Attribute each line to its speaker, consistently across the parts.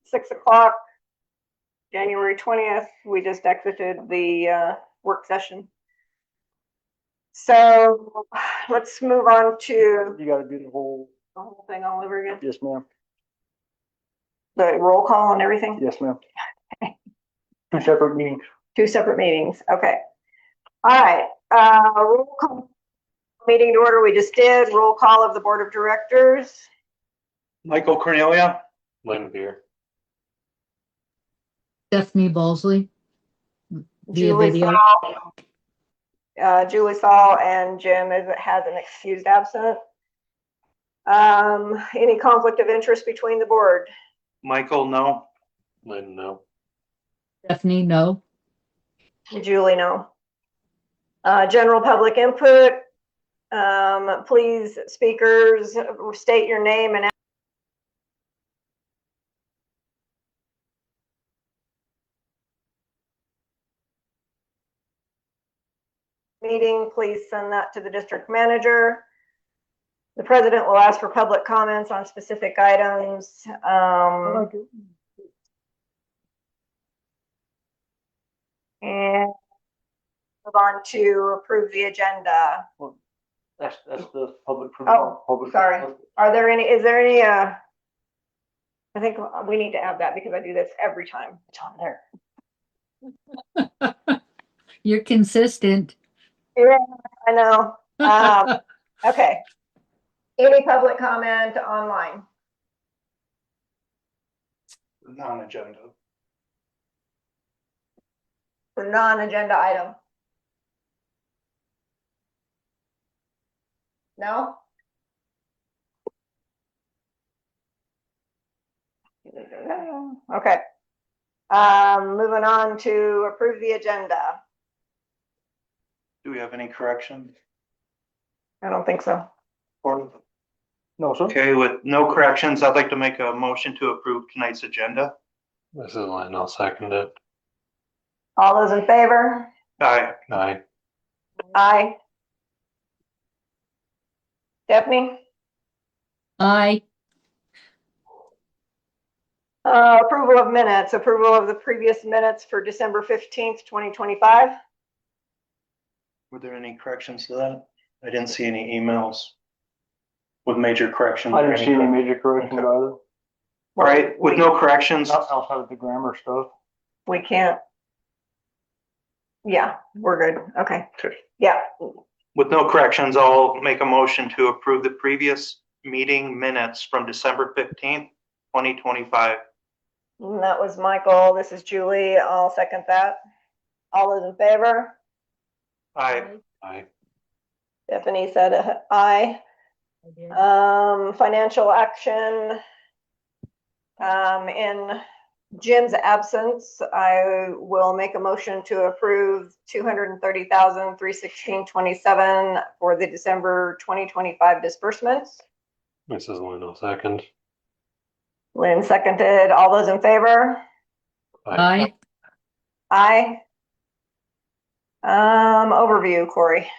Speaker 1: 6 o'clock, January 20th. We just exited the work session. So let's move on to.
Speaker 2: You got to do the whole
Speaker 1: thing all over again.
Speaker 2: Yes, ma'am.
Speaker 1: The roll call and everything.
Speaker 2: Yes, ma'am. Two separate meetings.
Speaker 1: Two separate meetings. Okay. All right. Roll call. Meeting to order. We just did roll call of the board of directors.
Speaker 3: Michael Cornelia. Lynn Beer.
Speaker 4: Stephanie Balsley.
Speaker 1: Julie Saul. Julie Saul and Jim has an excused absent. Any conflict of interest between the board?
Speaker 3: Michael, no. Lynn, no.
Speaker 4: Stephanie, no.
Speaker 1: Julie, no. General public input. Please, speakers, state your name and meeting. Please send that to the district manager. The president will ask for public comments on specific items. And move on to approve the agenda.
Speaker 2: Well, that's the public.
Speaker 1: Oh, sorry. Are there any? Is there any? I think we need to add that because I do this every time. It's on there.
Speaker 4: You're consistent.
Speaker 1: Yeah, I know. Okay. Any public comment online?
Speaker 3: Non-agenda.
Speaker 1: For non-agenda item? No? Okay. Moving on to approve the agenda.
Speaker 3: Do we have any corrections?
Speaker 1: I don't think so.
Speaker 2: No, sir.
Speaker 3: Okay, with no corrections, I'd like to make a motion to approve tonight's agenda.
Speaker 5: This is Lynn, I'll second it.
Speaker 1: All those in favor?
Speaker 3: Aye.
Speaker 5: Aye.
Speaker 1: Aye. Stephanie?
Speaker 4: Aye.
Speaker 1: Approval of minutes. Approval of the previous minutes for December 15th, 2025.
Speaker 3: Were there any corrections to that? I didn't see any emails with major corrections.
Speaker 2: I didn't see any major corrections
Speaker 3: Okay.
Speaker 2: either.
Speaker 3: All right, with no corrections.
Speaker 2: Outside of the grammar stuff.
Speaker 1: We can't. Yeah, we're good. Okay.
Speaker 3: Okay.
Speaker 1: Yeah.
Speaker 3: With no corrections, I'll make a motion to approve the previous meeting minutes from December 15th, 2025.
Speaker 1: And that was Michael. This is Julie. I'll second that. All those in favor?
Speaker 3: Aye.
Speaker 5: Aye.
Speaker 1: Stephanie said aye. Financial action. In Jim's absence, I will make a motion to approve $230,316.27 for the December 2025 disbursements.
Speaker 5: This is Lynn, I'll second.
Speaker 1: Lynn seconded. All those in favor?
Speaker 4: Aye.
Speaker 1: Aye. Overview, Corey.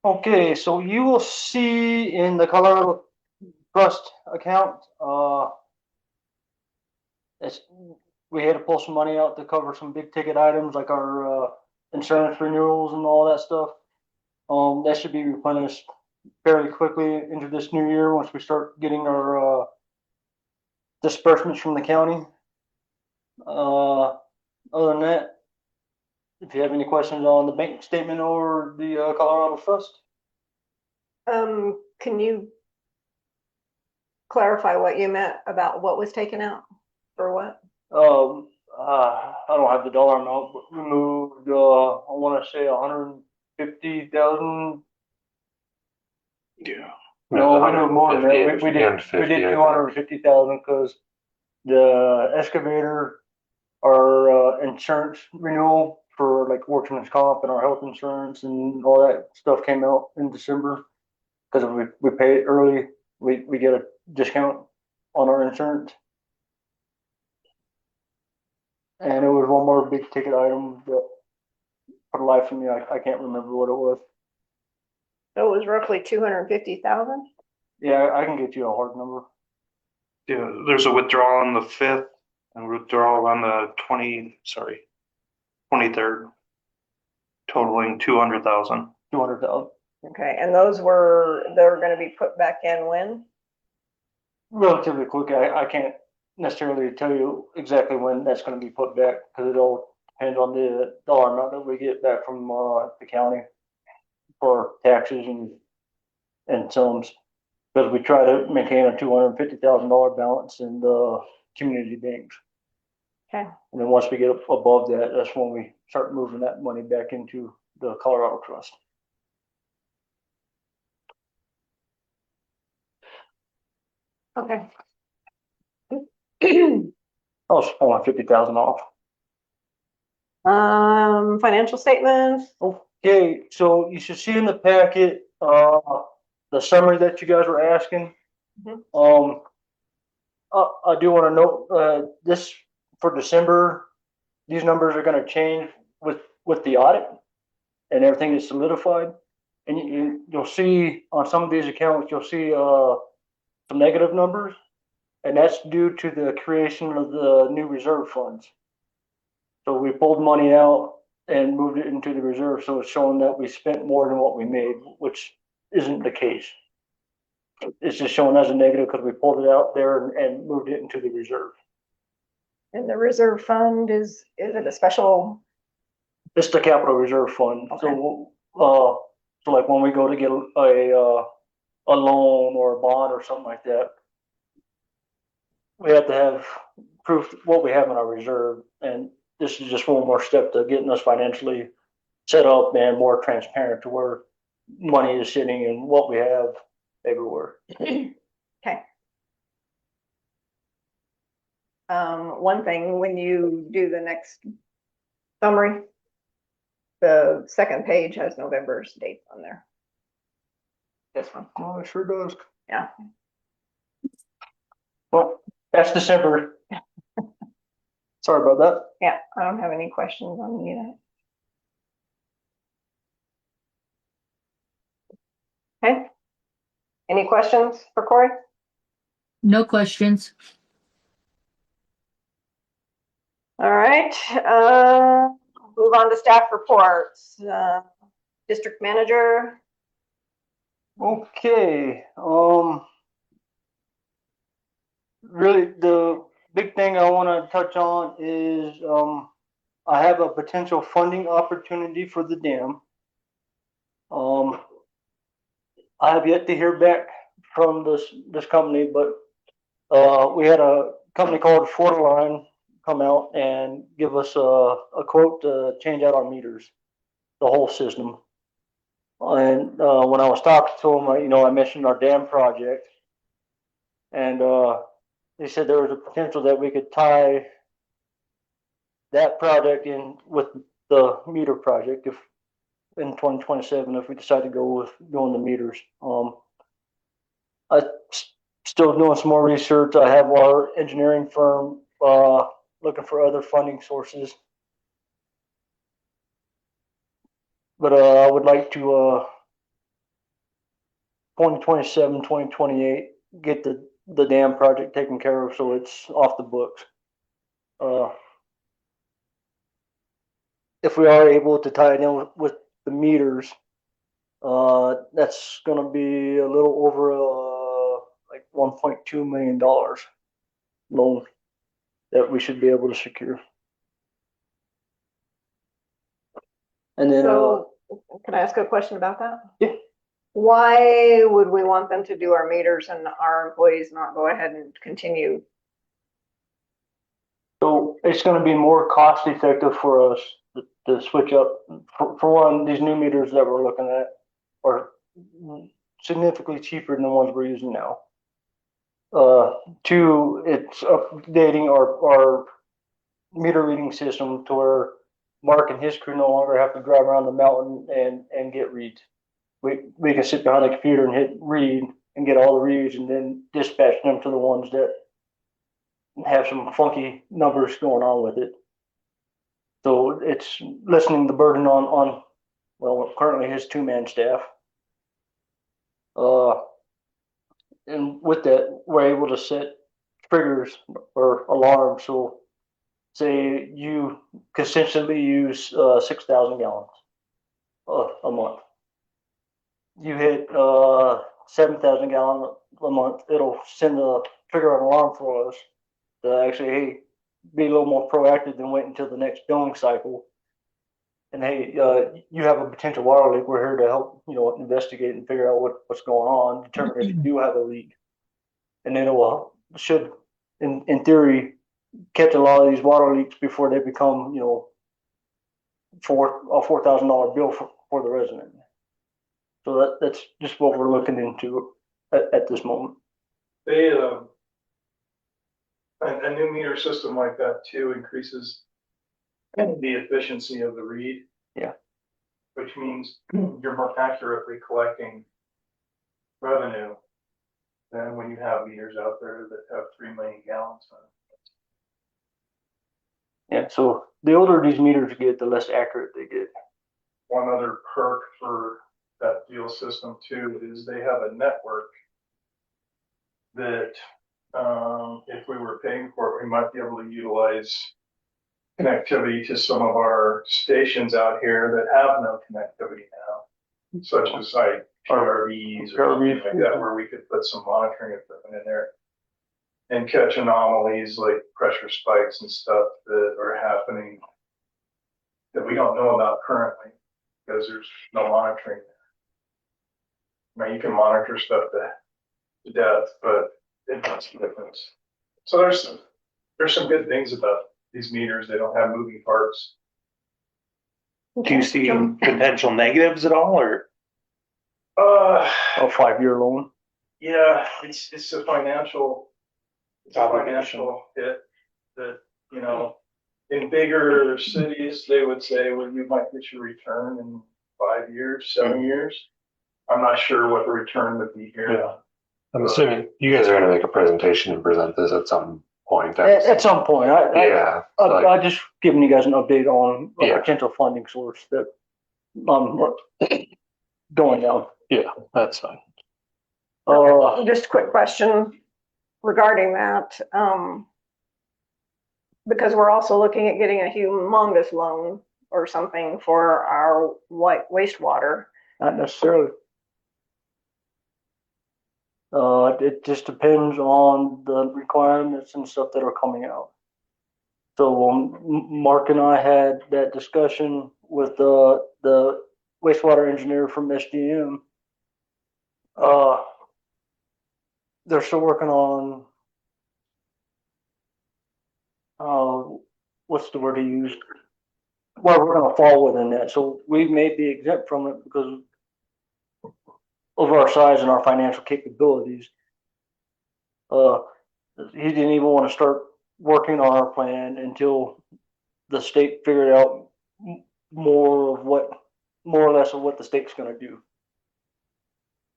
Speaker 2: Okay, so you will see in the Colorado Trust account, we had to pull some money out to cover some big ticket items like our insurance renewals and all that stuff. That should be replenished fairly quickly into this new year once we start getting our disbursements from the county. Other than that, if you have any questions on the bank statement or the Colorado Trust.
Speaker 1: Can you clarify what you meant about what was taken out for what?
Speaker 2: I don't have the dollar amount, but we moved, I want to say 150,000.
Speaker 3: Yeah.
Speaker 2: No, we moved more than that. We did 250,000 because the excavator, our insurance renewal for like workman's comp and our health insurance and all that stuff came out in December because we pay it early. We get a discount on our insurance. And it was one more big ticket item that, for the life of me, I can't remember what it was.
Speaker 1: So it was roughly 250,000.
Speaker 2: Yeah, I can get you a hard number.
Speaker 3: Yeah, there's a withdrawal on the 5th and withdrawal on the 23rd, totaling 200,000.
Speaker 2: 200,000.
Speaker 1: Okay, and they're gonna be put back in when?
Speaker 2: Relatively quick. I can't necessarily tell you exactly when that's gonna be put back, because it all depends on the dollar amount that we get back from, the county for taxes and sums. Because we try to maintain a $250,000 balance in the community banks.
Speaker 1: Okay.
Speaker 2: And then once we get above that, that's when we start moving that money back into the Colorado Trust.
Speaker 1: Okay.
Speaker 2: I was only 50,000 off.
Speaker 1: Financial statements,
Speaker 2: Okay, so you should see in the packet, the summary that you guys were asking.
Speaker 1: Mhm.
Speaker 2: I do want to note, this for December, these numbers are going to change with the audit and everything is solidified. And you'll see on some of these accounts, you'll see, some negative numbers, and that's due to the creation of the new reserve funds. So we pulled money out and moved it into the reserve, so it's showing that we spent more than what we made, which isn't the case. It's just showing as a negative because we pulled it out there and moved it into the reserve.
Speaker 1: and the reserve fund is it a special?
Speaker 2: It's the capital reserve fund.
Speaker 1: Okay.
Speaker 2: So like when we go to get a loan or a bond or something like that, we have to have proof what we have in our reserve, and this is just one more step to getting us financially set up and more transparent to where money is sitting and what we have everywhere.
Speaker 1: Okay. One thing, when you do the next summary, the second page has November's dates on there. This one,
Speaker 2: Oh, it sure does.
Speaker 1: yeah.
Speaker 2: Well, that's December. Sorry about that.
Speaker 1: Yeah, I don't have any questions on any of that. Okay. Any questions for Corey?
Speaker 4: No questions.
Speaker 1: All right, move on to staff reports. District manager.
Speaker 2: Okay, really the big thing I want to touch on is, I have a potential funding opportunity for the dam. I have yet to hear back from this company, but we had a company called Line come out and give us a quote to change out our meters, the whole system. And when I was talking to them, I mentioned our dam project, and they said there was a potential that we could tie that project in with the meter project if in 2027 if we decide to go with doing the meters. I still doing some more research. I have our engineering firm looking for other funding sources, but I would like to 2027, 2028 get the dam project taken care of so it's off the books. If we are able to tie it in with the meters, that's going to be a little over like $1.2 million loan that we should be able to secure. And then,
Speaker 1: So, can I ask a question about that?
Speaker 2: Yeah.
Speaker 1: Why would we want them to do our meters and our employees not go ahead and continue?
Speaker 2: so it's going to be more cost effective for us to switch up. For one, these new meters that we're looking at are significantly cheaper than the ones we're using now. Two, it's updating our meter reading system to where Mark and his crew no longer have to drive around the mountain and get reads. We can sit behind the computer and hit read and get all the reads and then dispatch them to the ones that have some funky numbers going on with it. So it's lessening the burden on well, currently his two-man staff. And with that, we're able to set triggers or alarms. So say you consistently use 6,000 gallons a month. You hit 7,000 gallon a month, it'll send a trigger an alarm for us to actually, hey, be a little more proactive than wait until the next billing cycle. And hey, you have a potential water leak. We're here to help, investigate and figure out what's going on, determine if you do have a leak. And then it will should, in theory, catch a lot of these water leaks before they become, $4,000 bill for the resident. So that's just what we're looking into at this moment.
Speaker 6: They, a new meter system like that too increases the efficiency of the read.
Speaker 2: Yeah.
Speaker 6: Which means you're more accurately collecting revenue than when you have meters out there that have 3 million gallons on it.
Speaker 2: Yeah, so the older these meters get, the less accurate they get.
Speaker 6: One other perk for that deal system too is they have a network that if we were paying for it, we might be able to utilize connectivity to some of our stations out here that have no connectivity now, such as like PRVs or something like that, where we could put some monitoring equipment in there and catch anomalies like pressure spikes and stuff that are happening that we don't know about currently because there's no monitoring there. Now you can monitor stuff to death, but it makes a difference. So there's some good things about these meters. They don't have moving parts.
Speaker 3: Do you see potential negatives at all, or?
Speaker 2: A 5-year loan.
Speaker 6: Yeah, it's a financial hit that, in bigger cities, they would say, well, you might get your return in 5 years, 7 years. I'm not sure what the return would be here.
Speaker 5: Yeah. I'm assuming you guys are gonna make a presentation and present this at some point.
Speaker 2: At some point,
Speaker 5: Yeah.
Speaker 2: I just giving you guys an update on a
Speaker 5: Yeah.
Speaker 2: potential funding source that going down.
Speaker 5: Yeah, that's fine.
Speaker 1: Just a quick question regarding that. Because we're also looking at getting a humongous loan or something for our wastewater.
Speaker 2: Not necessarily. It just depends on the requirements and stuff that are coming out. So Mark and I had that discussion with the wastewater engineer from SDM. They're still working on what's the word he used? Well, we're going to fall within that. So we may be exempt from it because of our size and our financial capabilities. He didn't even want to start working on our plan until the state figured out more or less of what the state's going to do.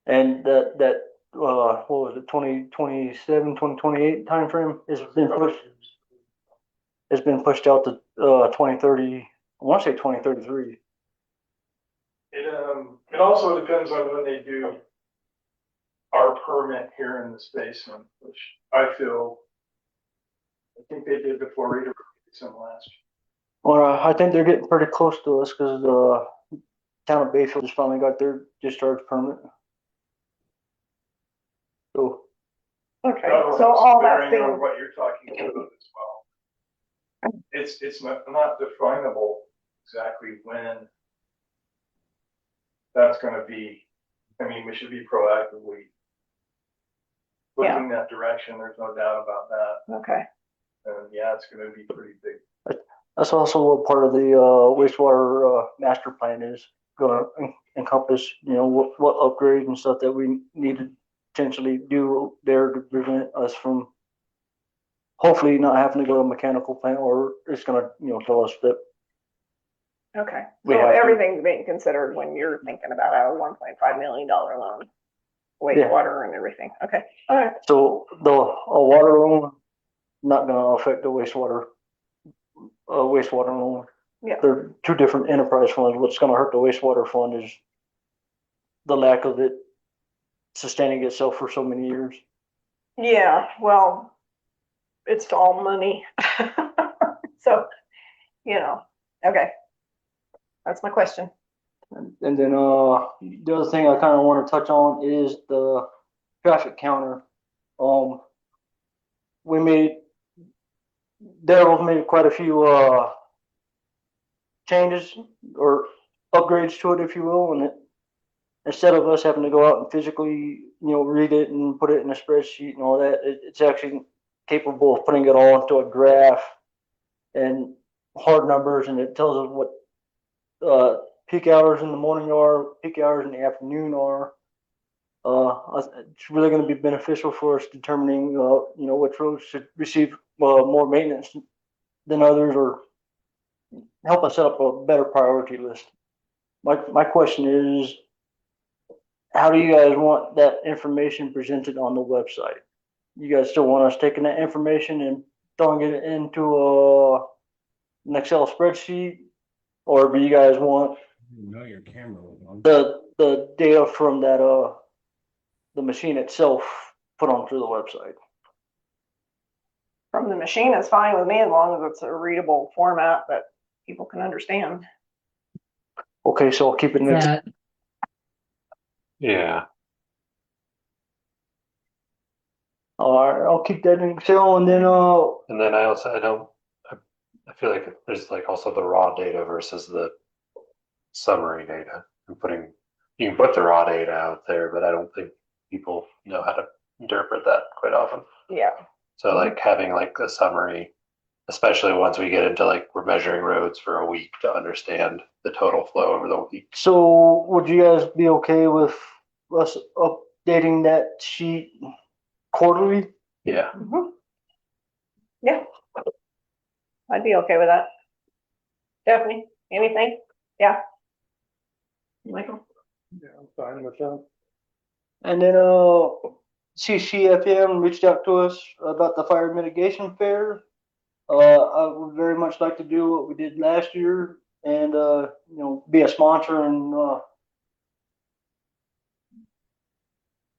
Speaker 2: And that what was it, 2027, 2028 timeframe has been pushed out to 2030. I want to say 2033.
Speaker 6: It also depends on when they do our permit here in this basin, which I think they did before Rita released them last year.
Speaker 2: Well, I think they're getting pretty close to us because the town of Bayfield just finally got their discharge permit. So,
Speaker 1: Okay, so all that's
Speaker 6: bearing on
Speaker 1: being,
Speaker 6: what you're talking about as well. It's not definable exactly when that's going to be. I mean, we should be proactively looking in that direction. There's no doubt about that.
Speaker 1: okay.
Speaker 6: And yeah, it's going to be pretty big.
Speaker 2: that's also what part of the wastewater master plan is going to encompass. What upgrades and stuff that we need to potentially do there to prevent us from hopefully not having to go to a mechanical plant, or it's going to tell us that.
Speaker 1: Okay,
Speaker 2: We
Speaker 1: so
Speaker 2: have to-
Speaker 1: everything's being considered when you're thinking about a $1.5 million loan, wastewater and everything. Okay, all right.
Speaker 2: So a water loan not going to affect the wastewater loan.
Speaker 1: Yeah.
Speaker 2: They're two different enterprise funds. What's going to hurt the wastewater fund is the lack of it sustaining itself for so many years.
Speaker 1: Yeah, well, it's all money. So, okay. That's my question.
Speaker 2: And then, the other thing I kind of want to touch on is the traffic counter. Daryl's made quite a few, changes or upgrades to it, if you will, and instead of us having to go out and physically, read it and put it in a spreadsheet and all that, it's actually capable of putting it all into a graph and hard numbers, and it tells us what peak hours in the morning are, peak hours in the afternoon are. It's really going to be beneficial for us determining, which roads should receive more maintenance than others, or help us set up a better priority list. My question is, how do you guys want that information presented on the website? You guys still want us taking that information and throwing it into an Excel spreadsheet, or do you guys want
Speaker 7: Your camera was on.
Speaker 2: the data from that the machine itself put onto the website?
Speaker 1: From the machine is fine with me as long as it's a readable format that people can understand.
Speaker 2: Okay, so I'll keep it in there.
Speaker 4: That,
Speaker 5: Yeah.
Speaker 2: All right, I'll keep that in Excel, and then
Speaker 5: And then I feel like there's like also the raw data versus the summary data. You can put the raw data out there, but I don't think people know how to interpret that quite often.
Speaker 1: Yeah.
Speaker 5: So like having like a summary, especially once we get into like we're measuring roads for a week to understand the total flow over the week.
Speaker 2: so would you guys be okay with us updating that sheet quarterly?
Speaker 5: Yeah.
Speaker 1: Mhm. Yeah. I'd be okay with that. Stephanie, anything? Yeah. Michael?
Speaker 2: Yeah, I'm fine with that. And then CCFM reached out to us about the fire mitigation fair. I would very much like to do what we did last year and be a sponsor and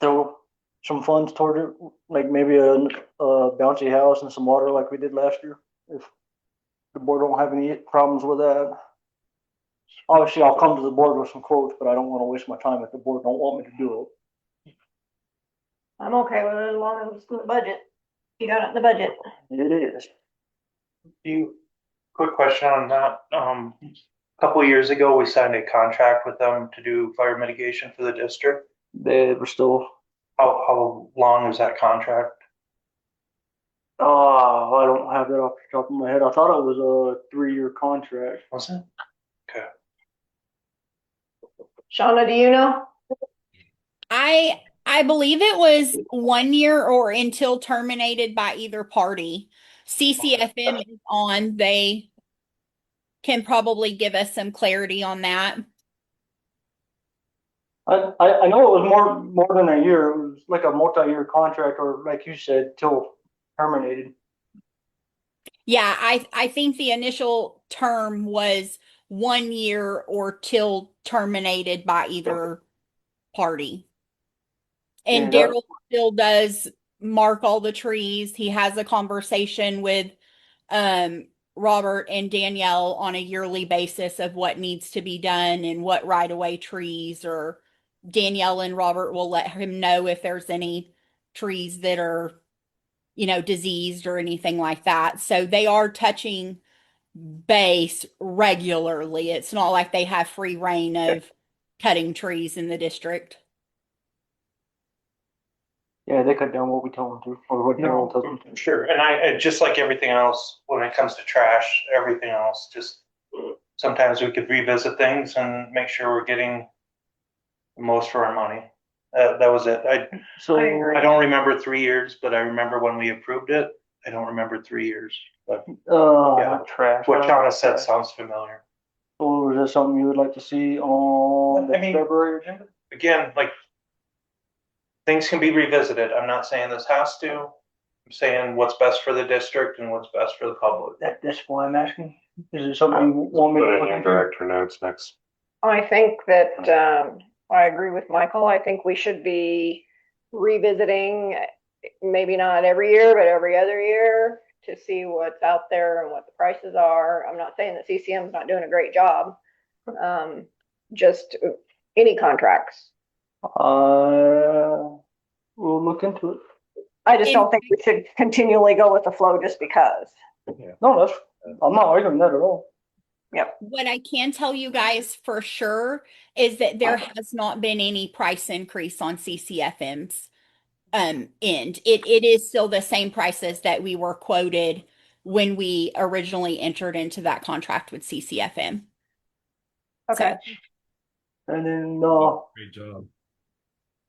Speaker 2: throw some funds toward it, like maybe a bouncy house and some water like we did last year. If the board don't have any problems with that. Obviously, I'll come to the board with some quotes, but I don't want to waste my time if the board don't want me to do it.
Speaker 1: I'm okay with it as long as it's in the budget. You got it in the budget.
Speaker 2: It is.
Speaker 3: Quick question on that. A couple of years ago, we signed a contract with them to do fire mitigation for the district.
Speaker 2: They were still.
Speaker 3: How long is that contract?
Speaker 2: I don't have that off the top of my head. I thought it was a 3-year contract.
Speaker 3: Was it? Okay.
Speaker 1: Shauna, do you know?
Speaker 8: I believe it was 1 year or until terminated by either party. CCFM is on. They can probably give us some clarity on that.
Speaker 2: I know it was more than a year. It was like a multi-year contract, or like you said, till terminated.
Speaker 8: Yeah, I think the initial term was 1 year or till terminated by either party. And
Speaker 2: Yeah.
Speaker 8: Daryl still does mark all the trees. He has a conversation with Robert and Danielle on a yearly basis of what needs to be done and what right-of-way trees, or Danielle and Robert will let him know if there's any trees that are, diseased or anything like that. So they are touching base regularly. It's not like they have free reign of cutting trees in the district.
Speaker 2: Yeah, they cut down what we tell them to, or what Daryl tells them to.
Speaker 3: Sure. And I just like everything else, when it comes to trash, everything else, just sometimes we could revisit things and make sure we're getting the most for our money. That was it.
Speaker 2: So
Speaker 1: I agree.
Speaker 3: I don't remember 3 years, but I remember when we approved it. I don't remember 3 years, but Yeah.
Speaker 2: trash.
Speaker 3: what Shauna said sounds familiar.
Speaker 2: Or is that something you would like to see on the
Speaker 3: I mean-
Speaker 2: February agenda?
Speaker 3: Again, like, things can be revisited. I'm not saying this has to. I'm saying what's best for the district and what's best for the public.
Speaker 2: That's why I'm asking. Is it something you want me
Speaker 5: Put
Speaker 2: to
Speaker 5: it in
Speaker 2: look
Speaker 5: your
Speaker 2: into?
Speaker 5: director notes next.
Speaker 1: I think that I agree with Michael. I think we should be revisiting maybe not every year, but every other year to see what's out there and what the prices are. I'm not saying that CCM is not doing a great job. Just any contracts.
Speaker 2: We'll look into it.
Speaker 1: I just don't think we should continually go with the flow just because.
Speaker 2: No, I'm not arguing that at all.
Speaker 1: Yep.
Speaker 8: What I can tell you guys for sure is that there has not been any price increase on CCFM's end. It is still the same prices that we were quoted when we originally entered into that contract with CCFM.
Speaker 1: Okay.
Speaker 2: And then
Speaker 7: Great job.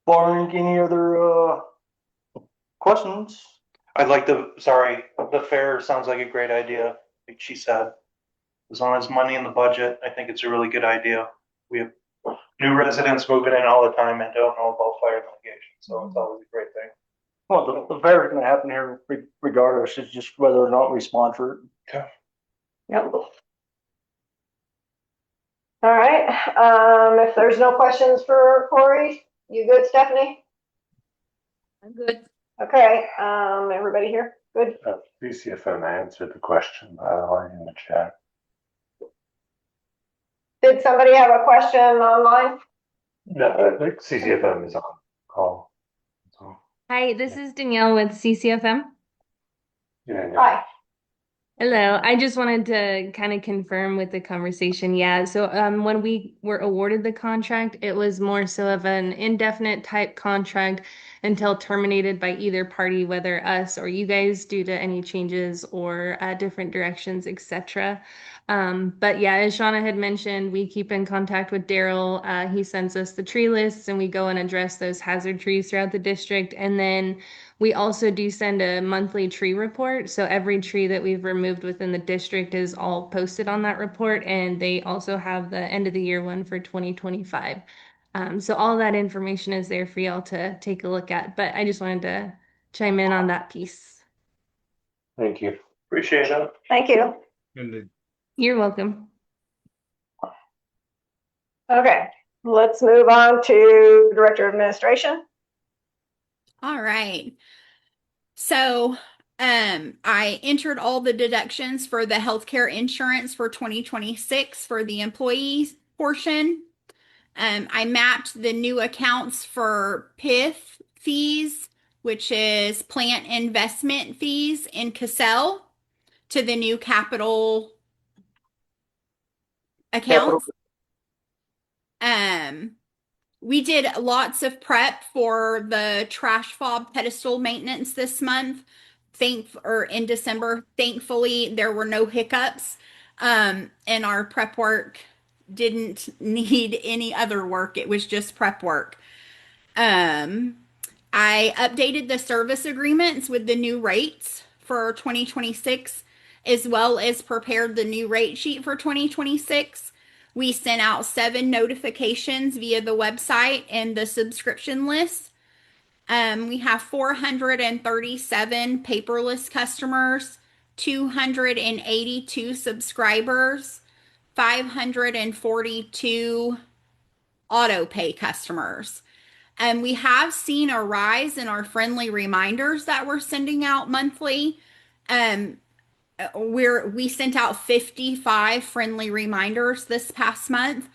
Speaker 2: barring any other questions,
Speaker 3: The fair sounds like a great idea, like she said. As long as money in the budget, I think it's a really good idea. We have new residents moving in all the time and don't know about fire mitigation, so it's always a great thing.
Speaker 2: well, the fair is going to happen here regardless. It's just whether or not we sponsor it.
Speaker 1: Yep. All right. If there's no questions for Corey, you good, Stephanie?
Speaker 4: I'm good.
Speaker 1: Okay. Everybody here? Good.
Speaker 5: CCFM answered the question by the way in the chat.
Speaker 1: Did somebody have a question online?
Speaker 5: No, I think CCFM is on call. So,
Speaker 9: Hi, this is Danielle with CCFM.
Speaker 5: yeah.
Speaker 1: Hi.
Speaker 9: Hello. I just wanted to kind of confirm with the conversation. Yeah. So when we were awarded the contract, it was more so of an indefinite type contract until terminated by either party, whether us or you guys, due to any changes or different directions, etc. But yeah, as Shauna had mentioned, we keep in contact with Daryl. He sends us the tree lists and we go and address those hazard trees throughout the district. And then we also do send a monthly tree report. So every tree that we've removed within the district is all posted on that report. And they also have the end of the year one for 2025. So all that information is there for y'all to take a look at. But I just wanted to chime in on that piece.
Speaker 5: Thank you.
Speaker 3: Appreciate it.
Speaker 1: Thank you.
Speaker 7: And
Speaker 9: You're welcome.
Speaker 1: Okay. Let's move on to Director of Administration.
Speaker 8: All right. So, I entered all the deductions for the healthcare insurance for 2026 for the employees portion. I mapped the new accounts for PIF fees, which is plant investment fees in Cassell, to the new capital accounts. We did lots of prep for the trash fob pedestal maintenance this month. In December, thankfully there were no hiccups. And our prep work didn't need any other work. It was just prep work. I updated the service agreements with the new rates for 2026, as well as prepared the new rate sheet for 2026. We sent out 7 notifications via the website and the subscription list. We have 437 paperless customers, 282 subscribers, 542 auto pay customers. And we have seen a rise in our friendly reminders that we're sending out monthly. We sent out 55 friendly reminders this past month.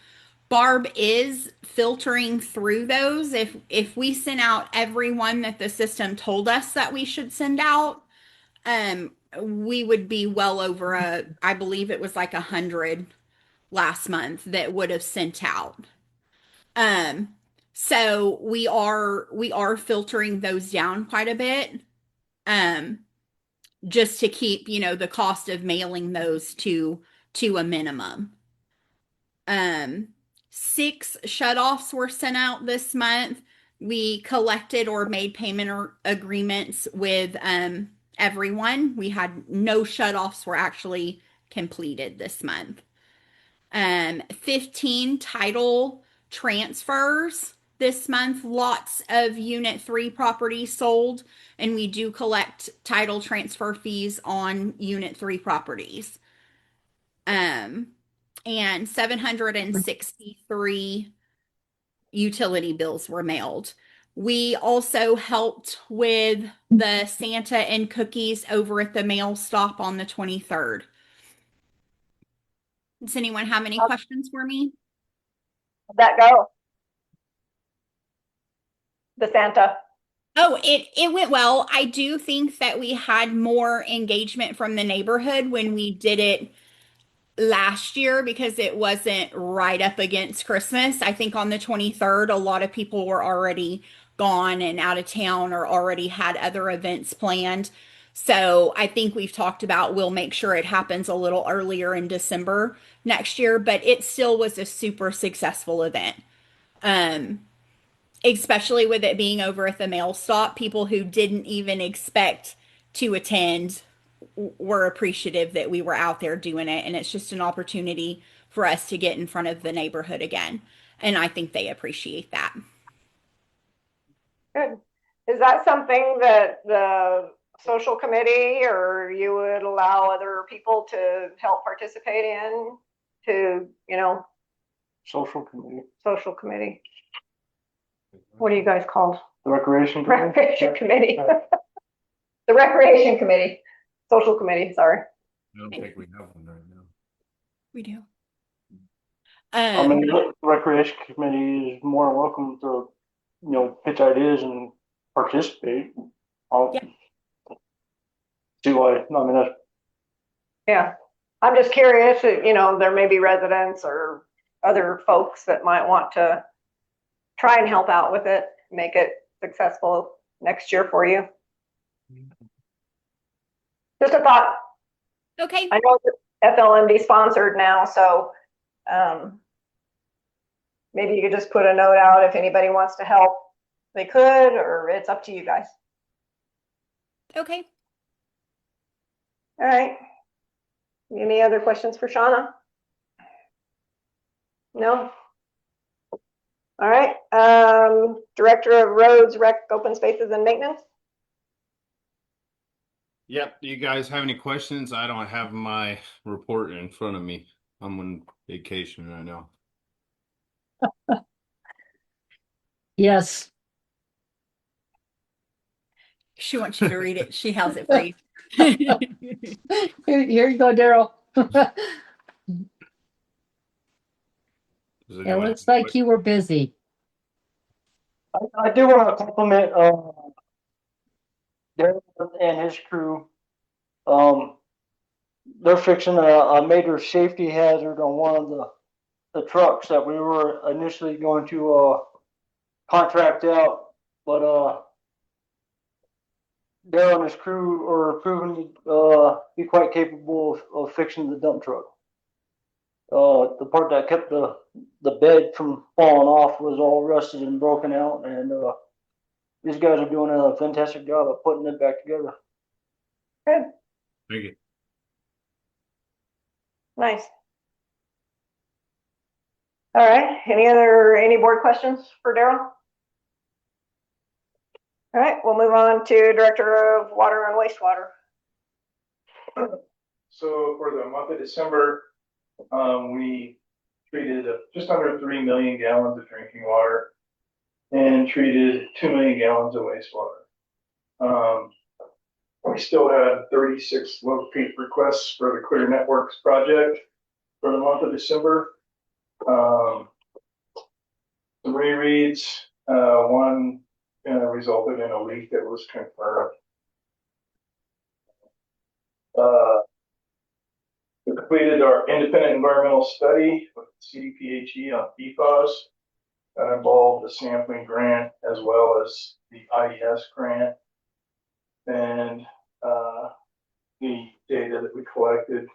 Speaker 8: Barb is filtering through those. If we sent out every one that the system told us that we should send out, we would be well over I believe it was like 100 last month that would have sent out. So we are filtering those down quite a bit. Just to keep, the cost of mailing those to a minimum. 6 shutoffs were sent out this month. We collected or made payment agreements with everyone. We had no shutoffs were actually completed this month. 15 title transfers this month. Lots of Unit 3 properties sold, and we do collect title transfer fees on Unit 3 properties. And 763 utility bills were mailed. We also helped with the Santa and cookies over at the mail stop on the 23rd. Does anyone have any questions for me?
Speaker 1: How'd that go? The Santa.
Speaker 8: Oh, it went well. I do think that we had more engagement from the neighborhood when we did it last year because it wasn't right up against Christmas. I think on the 23rd, a lot of people were already gone and out of town or already had other events planned. So I think we've talked about we'll make sure it happens a little earlier in December next year, but it still was a super successful event. Um, Especially with it being over at the mail stop, people who didn't even expect to attend were appreciative that we were out there doing it. And it's just an opportunity for us to get in front of the neighborhood again. And I think they appreciate that.
Speaker 1: Good. Is that something that the social committee or you would allow other people to help participate in to,
Speaker 2: Social committee,
Speaker 1: social committee? What are you guys called?
Speaker 2: the recreation committee.
Speaker 1: Recreation committee. The recreation committee, social committee, sorry.
Speaker 7: I don't think we have one right now.
Speaker 8: We do.
Speaker 2: I mean, the recreation committee is more than welcome to, pitch ideas and participate. I'll see why. I mean, that's
Speaker 1: Yeah, I'm just curious, there may be residents or other folks that might want to try and help out with it, make it successful next year for you. Just a thought.
Speaker 8: Okay.
Speaker 1: I know FLMD sponsored now, so maybe you could just put a note out if anybody wants to help, they could, or it's up to you guys.
Speaker 8: Okay.
Speaker 1: All right. Any other questions for Shauna? No? All right. Director of Roads, Rec, Open Spaces and Maintenance.
Speaker 7: Yep. Do you guys have any questions? I don't have my report in front of me. I'm on vacation right now.
Speaker 4: Yes.
Speaker 8: She wants you to read it. She has it for you.
Speaker 4: Here you go, Daryl.
Speaker 7: Does
Speaker 4: It
Speaker 7: anyone
Speaker 4: looks
Speaker 7: have any
Speaker 4: like you were busy.
Speaker 2: I do want to compliment Darren and his crew. They're fixing a major safety hazard on one of the trucks that we were initially going to contract out, but Darren and his crew are proven to be quite capable of fixing the dump truck. The part that kept the bed from falling off was all rusted and broken out, and these guys are doing a fantastic job of putting it back together.
Speaker 1: Good.
Speaker 7: Thank you.
Speaker 1: Nice. All right. Any board questions for Daryl? All right, we'll move on to Director of Water and Wastewater.
Speaker 6: So for the month of December, we treated just under 3 million gallons of drinking water and treated 2 million gallons of wastewater. We still had 36 locate requests for the Clear Networks project for the month of December. Some rereads, one resulted in a leak that was confirmed. We completed our independent environmental study with CDPHE on PFAS. That involved the sampling grant as well as the IES grant. And the data that we collected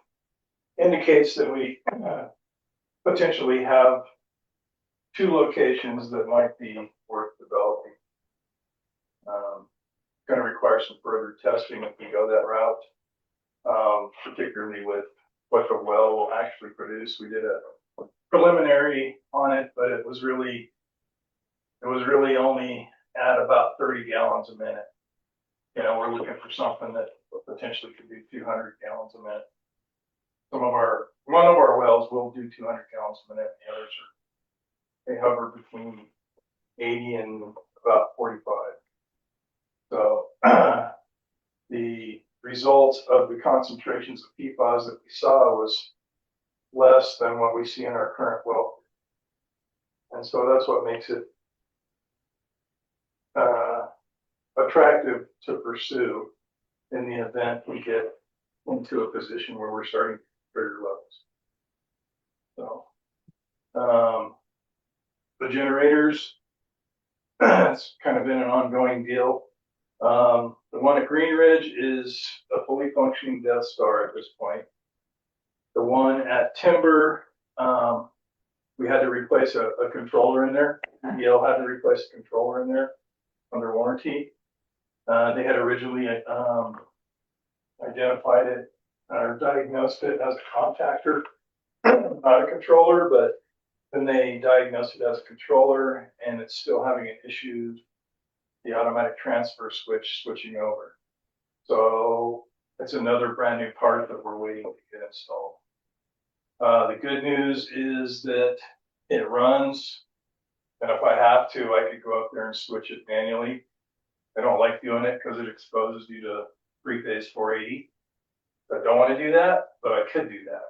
Speaker 6: indicates that we potentially have 2 locations that might be worth developing. Going to require some further testing if we go that route, particularly with what the well will actually produce. We did a preliminary on it, but it was really only at about 30 gallons a minute. We're looking for something that potentially could be 200 gallons a minute. One of our wells will do 200 gallons a minute. The others they hover between 80 and about 45. So the results of the concentrations of PFAS that we saw was less than what we see in our current well. And so that's what makes it attractive to pursue in the event we get into a position where we're starting bigger levels. So the generators, it's kind of been an ongoing deal. The one at Green Ridge is a fully functioning Death Star at this point. The one at Timber, we had to replace a controller in there. Yale had to replace a controller in there under warranty. They had originally identified it or diagnosed it as a contactor, not a controller, but then they diagnosed it as a controller, and it's still having an issue, the automatic transfer switch switching over. So it's another brand new part that we're waiting to get installed. The good news is that it runs, and if I have to, I could go up there and switch it manually. I don't like doing it because it exposes you to three-phase 480. I don't want to do that, but I could do that.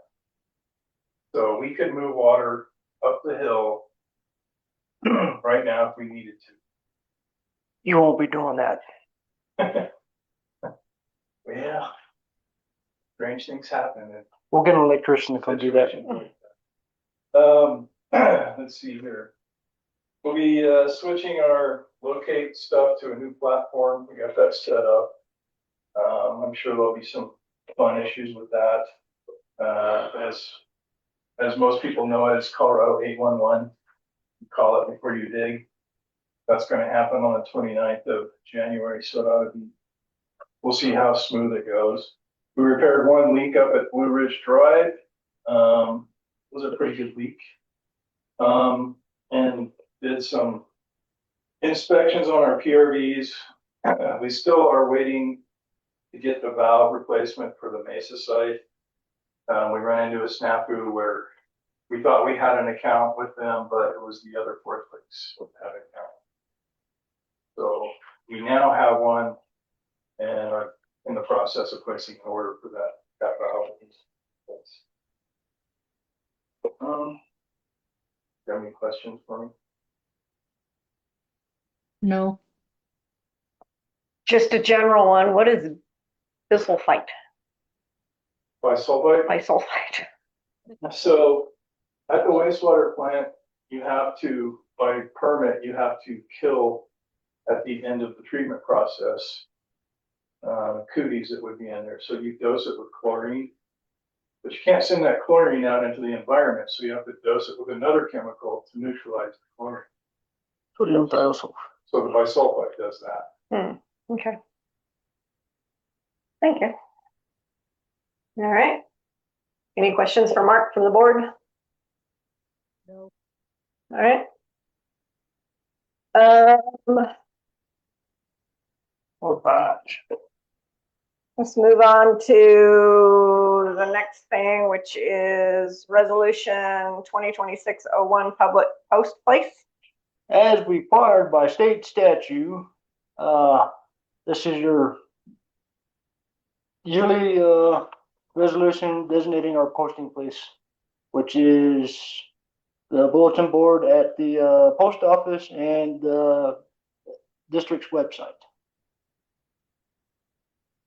Speaker 6: So we could move water up the hill right now if we needed to.
Speaker 2: You won't be doing that.
Speaker 6: Yeah, strange things happen.
Speaker 2: We'll get an electrician to come do that.
Speaker 6: Let's see here. We'll be switching our locate stuff to a new platform. We got that set up. I'm sure there'll be some fun issues with that. As most people know, it's Colorado 811. You call it before you dig. That's going to happen on the 29th of January. So that would be, we'll see how smooth it goes. We repaired one leak up at Blue Ridge Drive. It was a pretty good leak. And did some inspections on our PRVs. We still are waiting to get the valve replacement for the Mesa site. We ran into a snafu where we thought we had an account with them, but it was the other Fort Lakes with that account. So we now have one and are in the process of placing an order for that valve. Do you have any questions for me?
Speaker 4: No.
Speaker 1: Just a general one. What is bisulfite?
Speaker 6: Bisulfite?
Speaker 1: Bisulfite.
Speaker 6: So at the wastewater plant, you have to, by permit, you have to kill at the end of the treatment process cooties that would be in there. So you dose it with chlorine, but you can't send that chlorine out into the environment. So you have to dose it with another chemical to neutralize the chlorine.
Speaker 2: Sodium thiosulfate.
Speaker 6: So the bisulfite does that.
Speaker 1: Okay. Thank you. All right. Any questions for Mark from the board? No. All right. Let's move on to the next thing, which is resolution 2026-01 public post place.
Speaker 2: As required by state statute, this is your yearly resolution designating our posting place, which is the bulletin board at the post office and the district's website.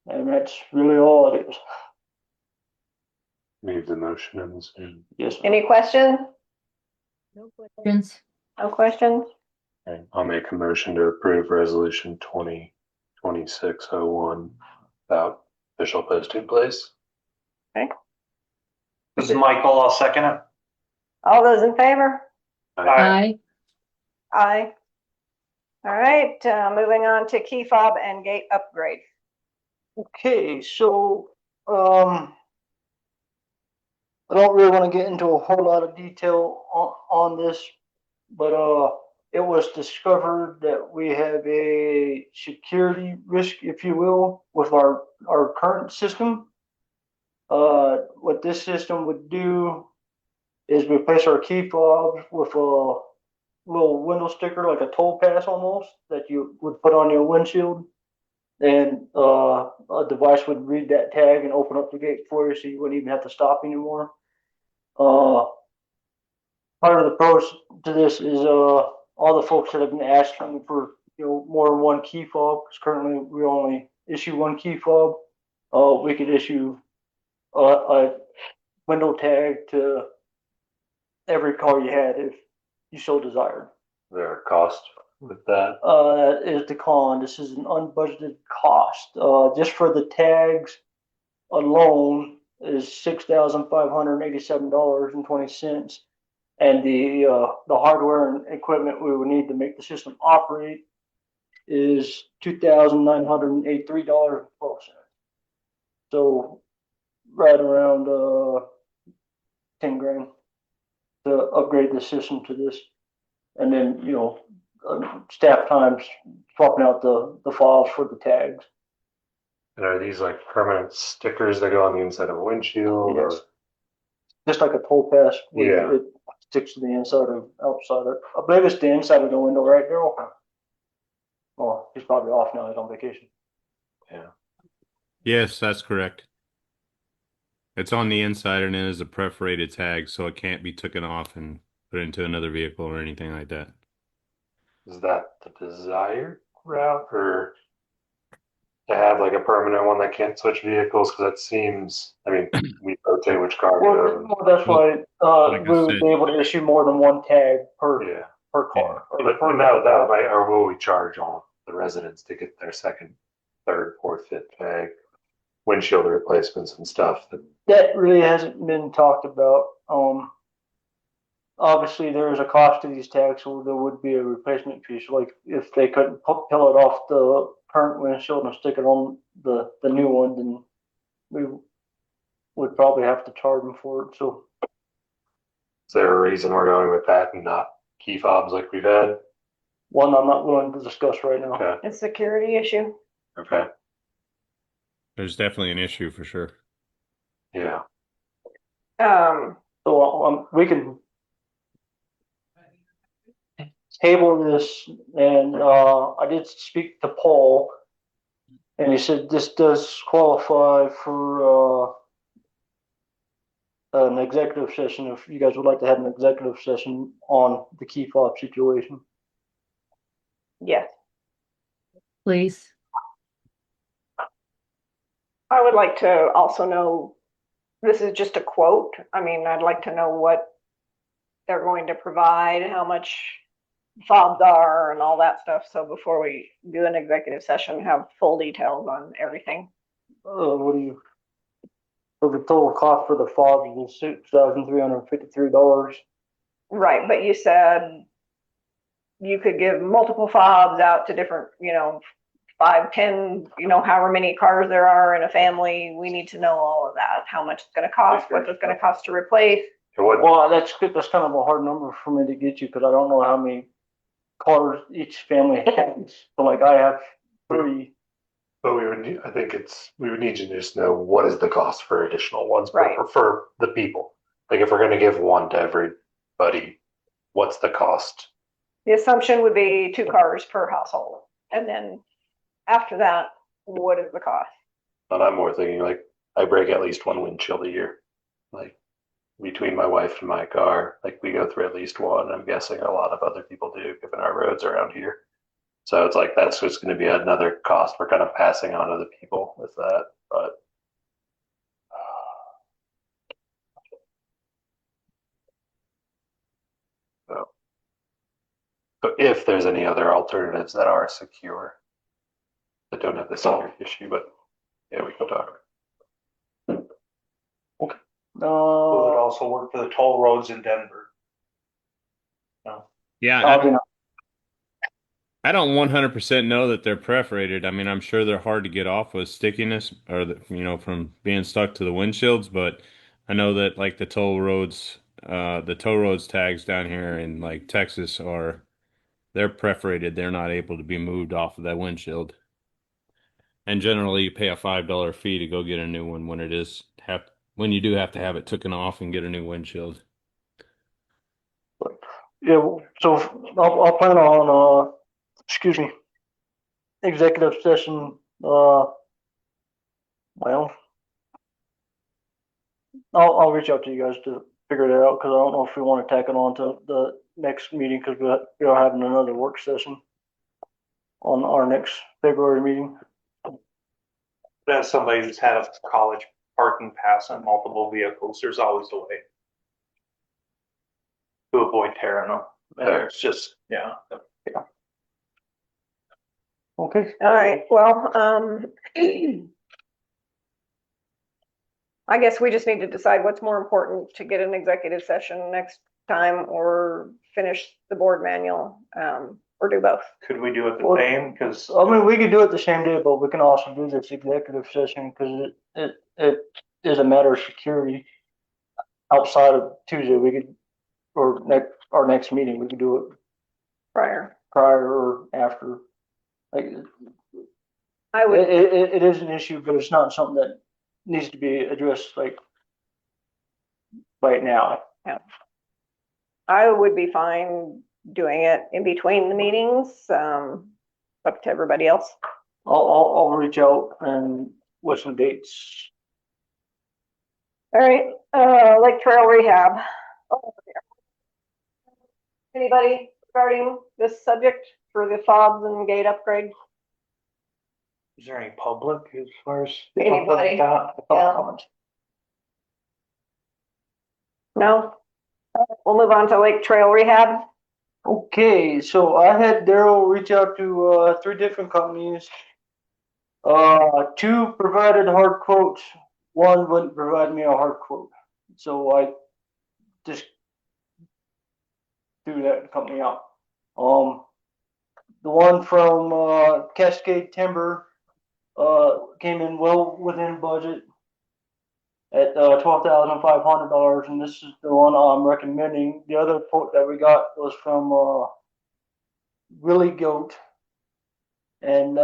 Speaker 2: And that's really all it is.
Speaker 5: Need the motion in this.
Speaker 2: Yes.
Speaker 1: Any questions?
Speaker 4: No questions.
Speaker 1: No questions?
Speaker 5: Okay, I'll make a motion to approve resolution 2026-01 about official posting place.
Speaker 1: Okay.
Speaker 3: This is Michael. I'll second it.
Speaker 1: All those in favor?
Speaker 4: Aye.
Speaker 1: Aye. All right, moving on to key fob and gate upgrade.
Speaker 2: Okay, so I don't really want to get into a whole lot of detail on this, but it was discovered that we have a security risk, if you will, with our current system. What this system would do is replace our key fob with a little window sticker, like a toll pass almost, that you would put on your windshield. And a device would read that tag and open up the gate for you, so you wouldn't even have to stop anymore. Uh, Part of the pros to this is all the folks that have been asking for more than one key fob, because currently we only issue one key fob. We could issue a window tag to every car you had if you so desired.
Speaker 5: There a cost with that?
Speaker 2: Is the con. This is an unbudgeted cost. Just for the tags alone is $6,587.20, and the hardware and equipment we would need to make the system operate is $2,983.12. So right around 10 grand to upgrade the system to this, and then staff times swapping out the files for the tags.
Speaker 5: And are these like permanent stickers that go on the inside of a windshield?
Speaker 2: Yes.
Speaker 5: Or
Speaker 2: Just like a toll pass.
Speaker 5: Yeah.
Speaker 2: It sticks to the inside of outside. I believe it's the inside of the window, right, Daryl? Oh, he's probably off now. He's on vacation.
Speaker 5: Yeah.
Speaker 7: Yes, that's correct. It's on the inside and it is a perforated tag, so it can't be taken off and put into another vehicle or anything like that.
Speaker 5: Is that the desired route, or to have like a permanent one that can't switch vehicles? Because that seems, I mean, we rotate which car we own.
Speaker 2: Well, that's why
Speaker 7: like I
Speaker 2: we would
Speaker 7: said-
Speaker 2: be able to issue more than one tag per
Speaker 5: Yeah.
Speaker 2: car. Or
Speaker 5: But
Speaker 2: per
Speaker 5: that might, or will we charge all the residents to get their second, third, fourth, fifth tag, windshield replacements and stuff?
Speaker 2: That really hasn't been talked about. Obviously, there is a cost to these tags, so there would be a replacement fee. So, like, if they couldn't peel it off the current windshield and stick it on the new one, then we would probably have to charge them for it. So,
Speaker 5: Is there a reason we're going with that and not key fobs like we've had?
Speaker 2: one I'm not willing to discuss right now.
Speaker 5: Okay.
Speaker 1: It's a security issue.
Speaker 5: Okay.
Speaker 7: There's definitely an issue for sure.
Speaker 5: Yeah.
Speaker 2: So we can table this, and I did speak to Paul, and he said this does qualify for an executive session if you guys would like to have an executive session on the key fob situation.
Speaker 1: Yes.
Speaker 4: Please.
Speaker 1: I would like to also know, this is just a quote. I mean, I'd like to know what they're going to provide, how much fobs are and all that stuff. So before we do an executive session, have full details on everything.
Speaker 2: What do you? So the total cost for the fob is $6,353.
Speaker 1: Right, but you said you could give multiple fobs out to different, 5, 10, however many cars there are in a family. We need to know all of that. How much it's going to cost, what it's going to cost to replace.
Speaker 2: Well, that's kind of a hard number for me to get you because I don't know how many cars each family has. So, like, I have 3.
Speaker 5: But we would need, I think we would need you to just know what is the cost for additional ones
Speaker 1: Right.
Speaker 5: for the people. Like if we're going to give one to everybody, what's the cost?
Speaker 1: The assumption would be 2 cars per household. And then after that, what is the cost?
Speaker 5: But I'm more thinking like I break at least one windshield a year. Like between my wife and my car, like we go through at least one. I'm guessing a lot of other people do given our roads around here. So it's like that's just going to be another cost we're kind of passing on to the people with that. But so if there's any other alternatives that are secure that don't have this security issue, but yeah, we can talk.
Speaker 3: It would also work for the toll roads in Denver. No.
Speaker 7: Yeah, I don't 100% know that they're perforated. I mean, I'm sure they're hard to get off with stickiness or, from being stuck to the windshields, but I know that like the toll roads tags down here in like Texas they're perforated. They're not able to be moved off of that windshield. And generally you pay a $5 fee to go get a new one when you do have to have it taken off and get a new windshield.
Speaker 2: Yeah, so I'll plan on, excuse me, executive session, well, I'll reach out to you guys to figure that out, cause I don't know if we wanna tack it on to the next meeting, cause we are having another work session on our next February meeting.
Speaker 3: As somebody who's had a college parking pass on multiple vehicles, there's always a way to avoid tearing them. And it's just, yeah.
Speaker 2: Okay,
Speaker 1: All right, well, I guess we just need to decide what's more important, to get an executive session next time or finish the board manual, or do both.
Speaker 3: Could we do it the
Speaker 2: Well,
Speaker 3: same? Cause
Speaker 2: I mean, we could do it the same day, but we can also do this executive session, cause it is a matter of security. Outside of Tuesday, we could, or our next meeting, we could do it
Speaker 1: Prior.
Speaker 2: prior or after. Like,
Speaker 1: I would,
Speaker 2: it is an issue, but it's not something that needs to be addressed like right now.
Speaker 1: I would be fine doing it in between the meetings, up to everybody else.
Speaker 2: I'll reach out and with some dates.
Speaker 1: All right, Lake Trail Rehab. Anybody regarding this subject for the fobs and gate upgrade?
Speaker 3: is there any public as far as?
Speaker 1: Anybody? Yeah. No? We'll move on to Lake Trail Rehab.
Speaker 2: Okay, so I had Daryl reach out to 3 different companies. 2 provided hard quotes. 1 wouldn't provide me a hard quote. So I just threw that company out. The one from Cascade Timber came in well within budget at $12,500, and this is the one I'm recommending. The other quote that we got was from Willie Goat, and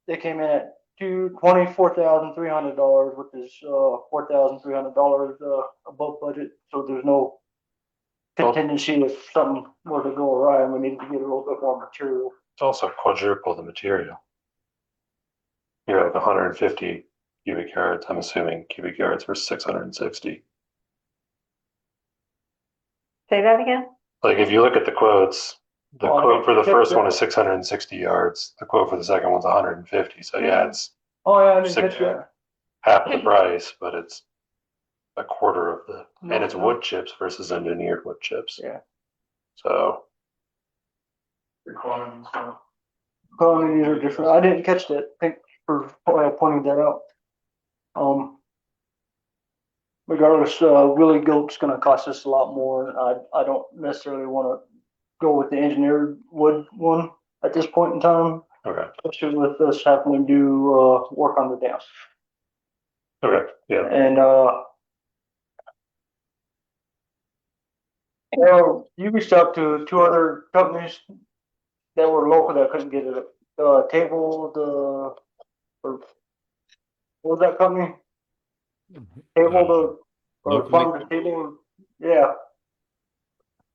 Speaker 2: they came in at $24,300, which is $4,300 above budget. So there's no contingency if something were to go awry and we needed to get a little bit more material.
Speaker 5: It's also quadruple the material. You're like 150 cubic yards, I'm assuming cubic yards for 660.
Speaker 1: Say that again?
Speaker 5: Like if you look at the quotes, the
Speaker 2: Oh,
Speaker 5: quote for the
Speaker 2: okay.
Speaker 5: first one is 660 yards. The quote for the second one's 150. So yeah, it's
Speaker 2: Oh yeah, I didn't
Speaker 5: Six-
Speaker 2: catch that.
Speaker 5: half the price, but it's a quarter of the, and it's
Speaker 2: No.
Speaker 5: wood chips versus engineered wood chips.
Speaker 2: Yeah.
Speaker 5: So
Speaker 6: Requirements,
Speaker 2: Quantities are different. I didn't catch that. Thank you for pointing that out. Regardless, Willie Goat's gonna cost us a lot more. I don't necessarily wanna go with the engineered wood one at this point in time,
Speaker 5: okay,
Speaker 2: especially with us having to do, work on the dam.
Speaker 5: okay, yeah.
Speaker 2: And, you reached out to 2 other companies that were local that couldn't get it. Table, or what was that company? Table or
Speaker 7: Locally?
Speaker 2: farm to table, yeah.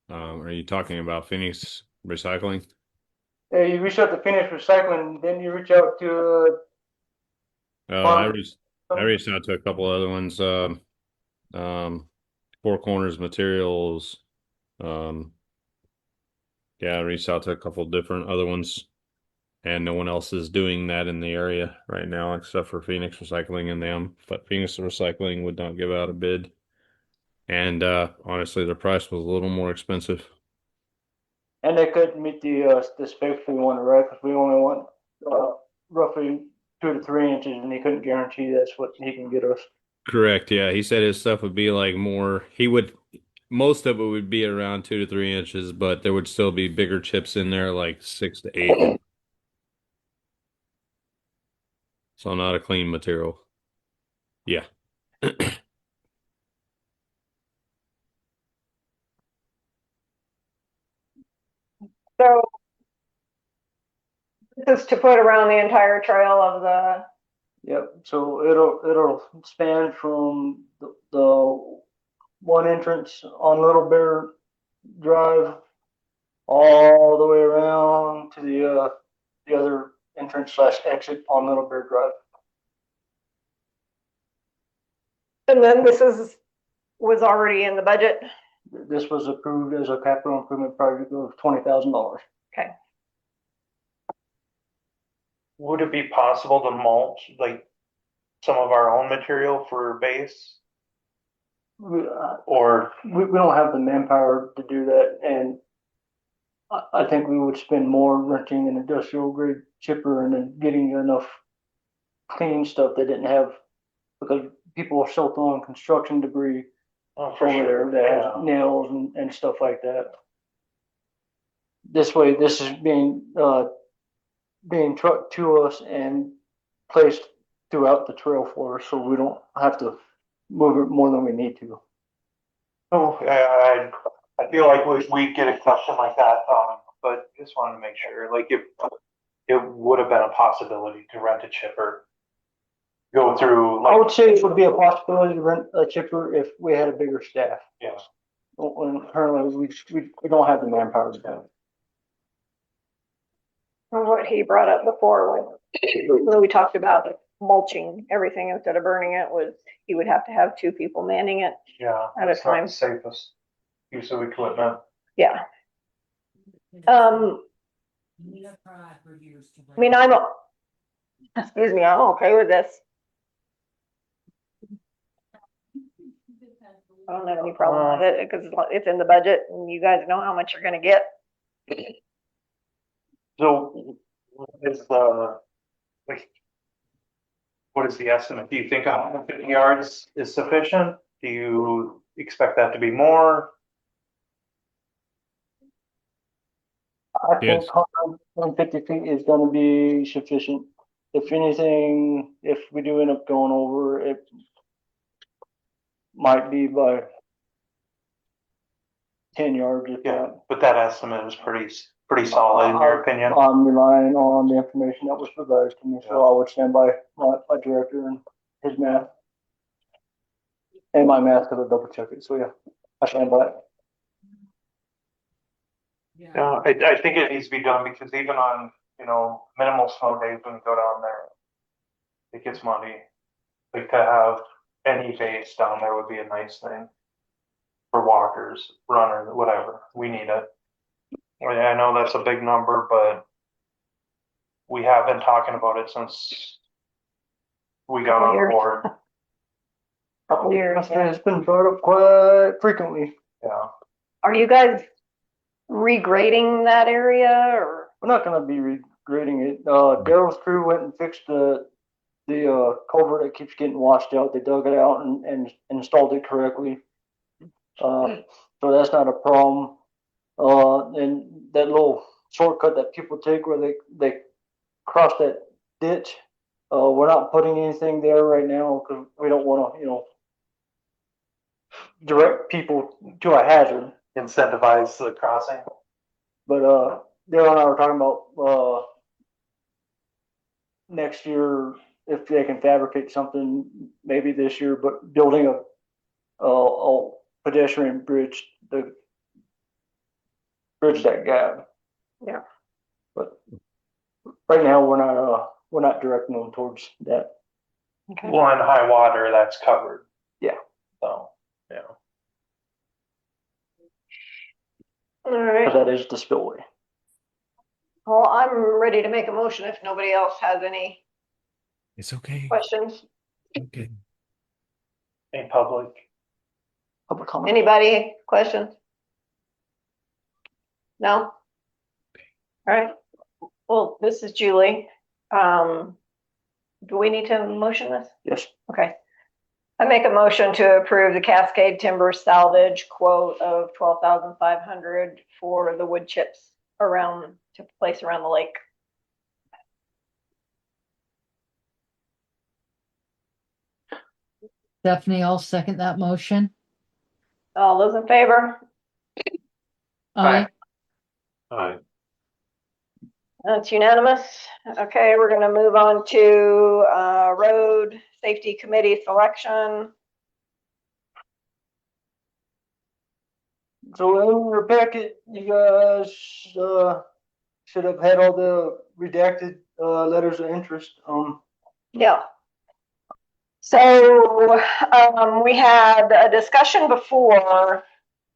Speaker 7: Are you talking about Phoenix Recycling?
Speaker 2: Hey, you reached out to Finish Recycling, then you reach out to,
Speaker 7: I reached out to a couple other ones. Four Corners Materials. Yeah, I reached out to a couple different other ones, and no one else is doing that in the area right now except for Phoenix Recycling and them. But Phoenix Recycling would not give out a bid, and honestly, the price was a little more expensive.
Speaker 2: and they couldn't meet the specs we wanted, right? Because we only want roughly 2 to 3 inches, and he couldn't guarantee that's what he can get us.
Speaker 7: Correct. Yeah, he said his stuff would be like more. Most of it would be around 2 to 3 inches, but there would still be bigger chips in there, like 6 to 8. So not a clean material. Yeah.
Speaker 1: So this is to put around the entire trail of the,
Speaker 2: Yep, so it'll span from the one entrance on Little Bear drive all the way around to the other entrance slash exit on Little Bear Drive.
Speaker 1: And then was already in the budget.
Speaker 2: This was approved as a capital improvement project of $20,000.
Speaker 1: Okay.
Speaker 3: Would it be possible to mulch like some of our own material for base? Or
Speaker 2: We don't have the manpower to do that, and I think we would spend more renting an industrial grade chipper and then getting enough clean stuff they didn't have, because people are still throwing construction debris
Speaker 3: for
Speaker 2: over
Speaker 3: sure,
Speaker 2: there that
Speaker 3: yeah.
Speaker 2: has nails and stuff like that. This way, this is being trucked to us and placed throughout the trail for us, so we don't have to move it more than we need to.
Speaker 3: Oh, I feel like we get a question like that, but just wanted to make sure, like if it would have been a possibility to rent a chipper, go through
Speaker 2: I
Speaker 3: like,
Speaker 2: would say it would be a possibility to rent a chipper if we had a bigger staff.
Speaker 3: yeah,
Speaker 2: When currently we don't have the manpower to do it.
Speaker 1: What he brought up before when we talked about mulching everything instead of burning it was he would have to have 2 people manning it.
Speaker 3: yeah,
Speaker 1: At a
Speaker 3: that's not
Speaker 1: time.
Speaker 3: the safest use of equipment.
Speaker 1: Yeah. I mean, excuse me, I'm okay with this. I don't have any problem with it because it's in the budget and you guys know how much you're gonna get.
Speaker 3: So what is the estimate? Do you think 150 yards is sufficient? Do you expect that to be more?
Speaker 2: I think
Speaker 7: Yes.
Speaker 2: 150 feet is going to be sufficient. If anything, if we do end up going over, it might be by 10 yards. If
Speaker 3: Yeah,
Speaker 2: that.
Speaker 3: but that estimate is pretty solid in your opinion.
Speaker 2: I'm relying on the information that was provided to me, so I would stand by my director and his math. And my math, because I double check it, so yeah, I stand by it.
Speaker 3: Yeah, I think it needs to be done because even on, minimal snow days when you go down there, it gets muddy. Like to have any base down there would be a nice thing for walkers, runners, whatever. We need it. I know that's a big number, but we have been talking about it since we got on board.
Speaker 1: Couple years.
Speaker 2: It's been brought up quite frequently.
Speaker 3: Yeah.
Speaker 1: Are you guys regrading that area or?
Speaker 2: We're not gonna be regrading it. Daryl's crew went and fixed the culvert that keeps getting washed out. They dug it out and installed it correctly. So that's not a problem. And that little shortcut that people take where they cross that ditch, we're not putting anything there right now because we don't want to, direct people to a hazard.
Speaker 3: Incentivize the crossing.
Speaker 2: But Daryl and I were talking about next year if they can fabricate something, maybe this year, but building a pedestrian bridge to bridge that gap.
Speaker 1: Yeah.
Speaker 2: But right now we're not directing them towards that.
Speaker 1: Okay.
Speaker 3: Well, in high water, that's covered.
Speaker 2: Yeah.
Speaker 3: So, yeah.
Speaker 1: All right.
Speaker 2: Because that is the spillway.
Speaker 1: Well, I'm ready to make a motion if nobody else has any
Speaker 7: It's okay.
Speaker 1: questions.
Speaker 7: Okay.
Speaker 3: In public.
Speaker 2: Public comment.
Speaker 1: Anybody questions? No? All right. Well, this is Julie. Do we need to motion this?
Speaker 2: Yes.
Speaker 1: Okay. I make a motion to approve the Cascade Timber salvage quote of $12,500 for the wood chips to place around the lake.
Speaker 4: Stephanie, I'll second that motion.
Speaker 1: All those in favor?
Speaker 4: Aye.
Speaker 5: Aye.
Speaker 1: That's unanimous. Okay, we're gonna move on to road safety committee selection.
Speaker 2: So in your packet, you guys, should have had all the redacted, letters of interest.
Speaker 1: Yeah. So, we had a discussion before,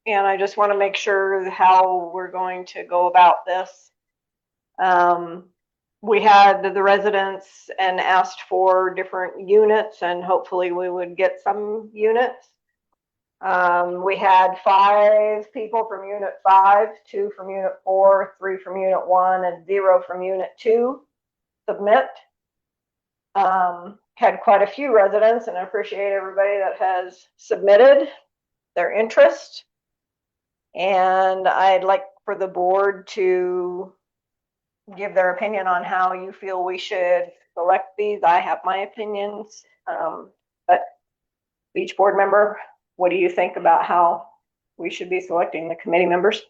Speaker 1: and I just want to make sure how we're going to go about this. We had the residents and asked for different units, and hopefully we would get some units. We had 5 people from unit 5, 2 from unit 4, 3 from unit 1, and 0 from unit 2 submit. Had quite a few residents, and I appreciate everybody that has submitted their interest. And I'd like for the board to give their opinion on how you feel we should select these. I have my opinions, but each board member, what do you think about how we should be selecting the committee members?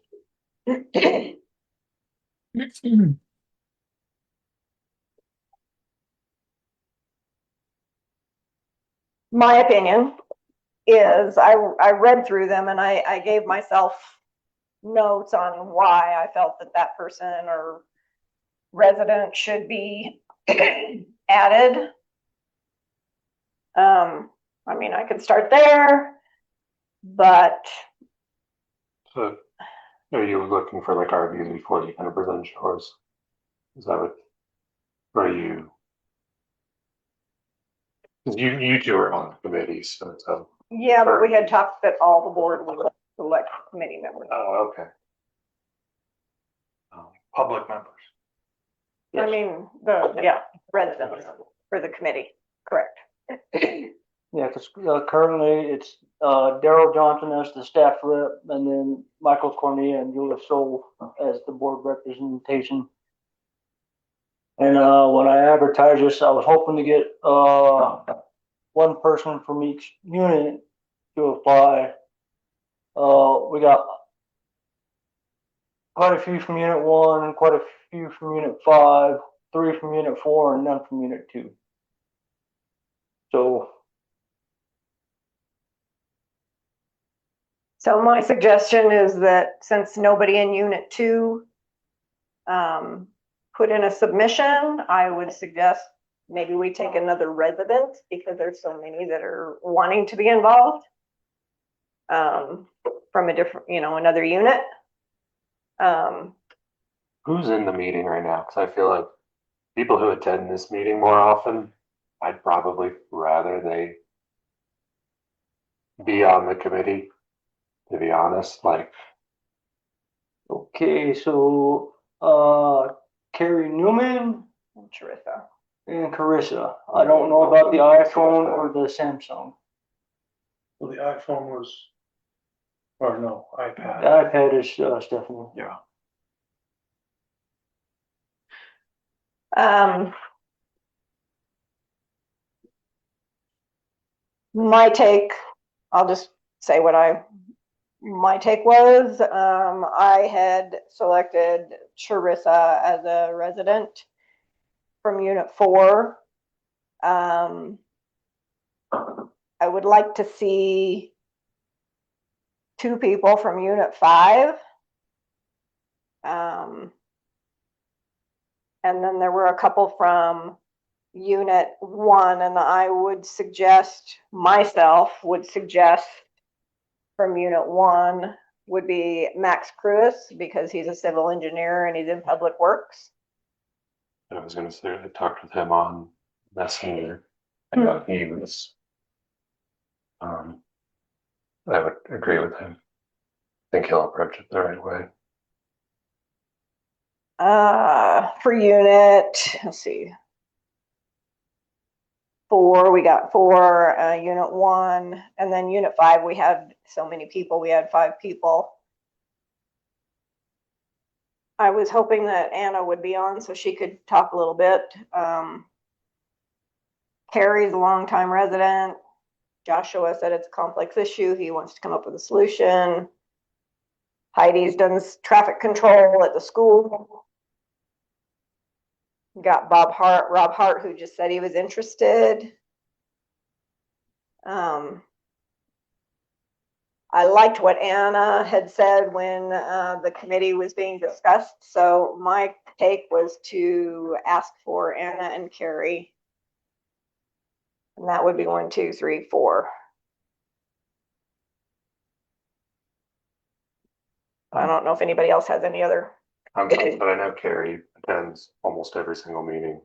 Speaker 1: My opinion is I read through them, and I gave myself notes on why I felt that person or resident should be added. I mean, I could start there, but
Speaker 5: So are you looking for like our views before you kind of present yours? Is that what, or are you? 'Cause you two are on the committee, so it's
Speaker 1: yeah, but we had talked that all the board would select committee members.
Speaker 5: oh, okay.
Speaker 3: Public members.
Speaker 1: I mean, residents for the committee, correct.
Speaker 2: Yeah, because currently it's Daryl Johnson as the staff rep, and then Michael Cornea and Julia Soul as the board representation. And when I advertised this, I was hoping to get one person from each unit to apply. We got quite a few from unit 1, quite a few from unit 5, 3 from unit 4, and none from unit 2.
Speaker 1: So my suggestion is that since nobody in unit 2 put in a submission, I would suggest maybe we take another resident, because there's so many that are wanting to be involved from a different, another unit.
Speaker 5: who's in the meeting right now? Because I feel like people who attend this meeting more often, I'd probably rather they be on the committee, to be honest. Like,
Speaker 2: Okay, so Carrie Newman
Speaker 1: And Charissa.
Speaker 2: and Carissa. I don't know about the iPhone or the Samsung.
Speaker 6: Well, the iPhone was, or no,
Speaker 2: The
Speaker 6: iPad.
Speaker 2: iPad is Stephanie.
Speaker 5: yeah.
Speaker 1: My take, I'll just say what my take was. I had selected Charissa as a resident from unit 4. I would like to see 2 people from unit 5. And then there were a couple from unit 1, and I would suggest from unit 1 would be Max Cruz, because he's a civil engineer and he's in public works.
Speaker 5: I was going to say, I talked with him on Messenger. I know he was, I would agree with him. I think he'll approach it the right way.
Speaker 1: For unit, let's see, 4, we got 4, unit 1, and then unit 5, we had so many people, we had 5 people. I was hoping that Anna would be on so she could talk a little bit. Carrie's a longtime resident. Joshua said it's a complex issue. He wants to come up with a solution. Heidi's done traffic control at the school. Got Rob Hart, who just said he was interested. I liked what Anna had said when the committee was being discussed. So my take was to ask for Anna and Carrie. And that would be 1, 2, 3, 4. I don't know if anybody else has any other.
Speaker 5: But I know Carrie attends almost every single meeting.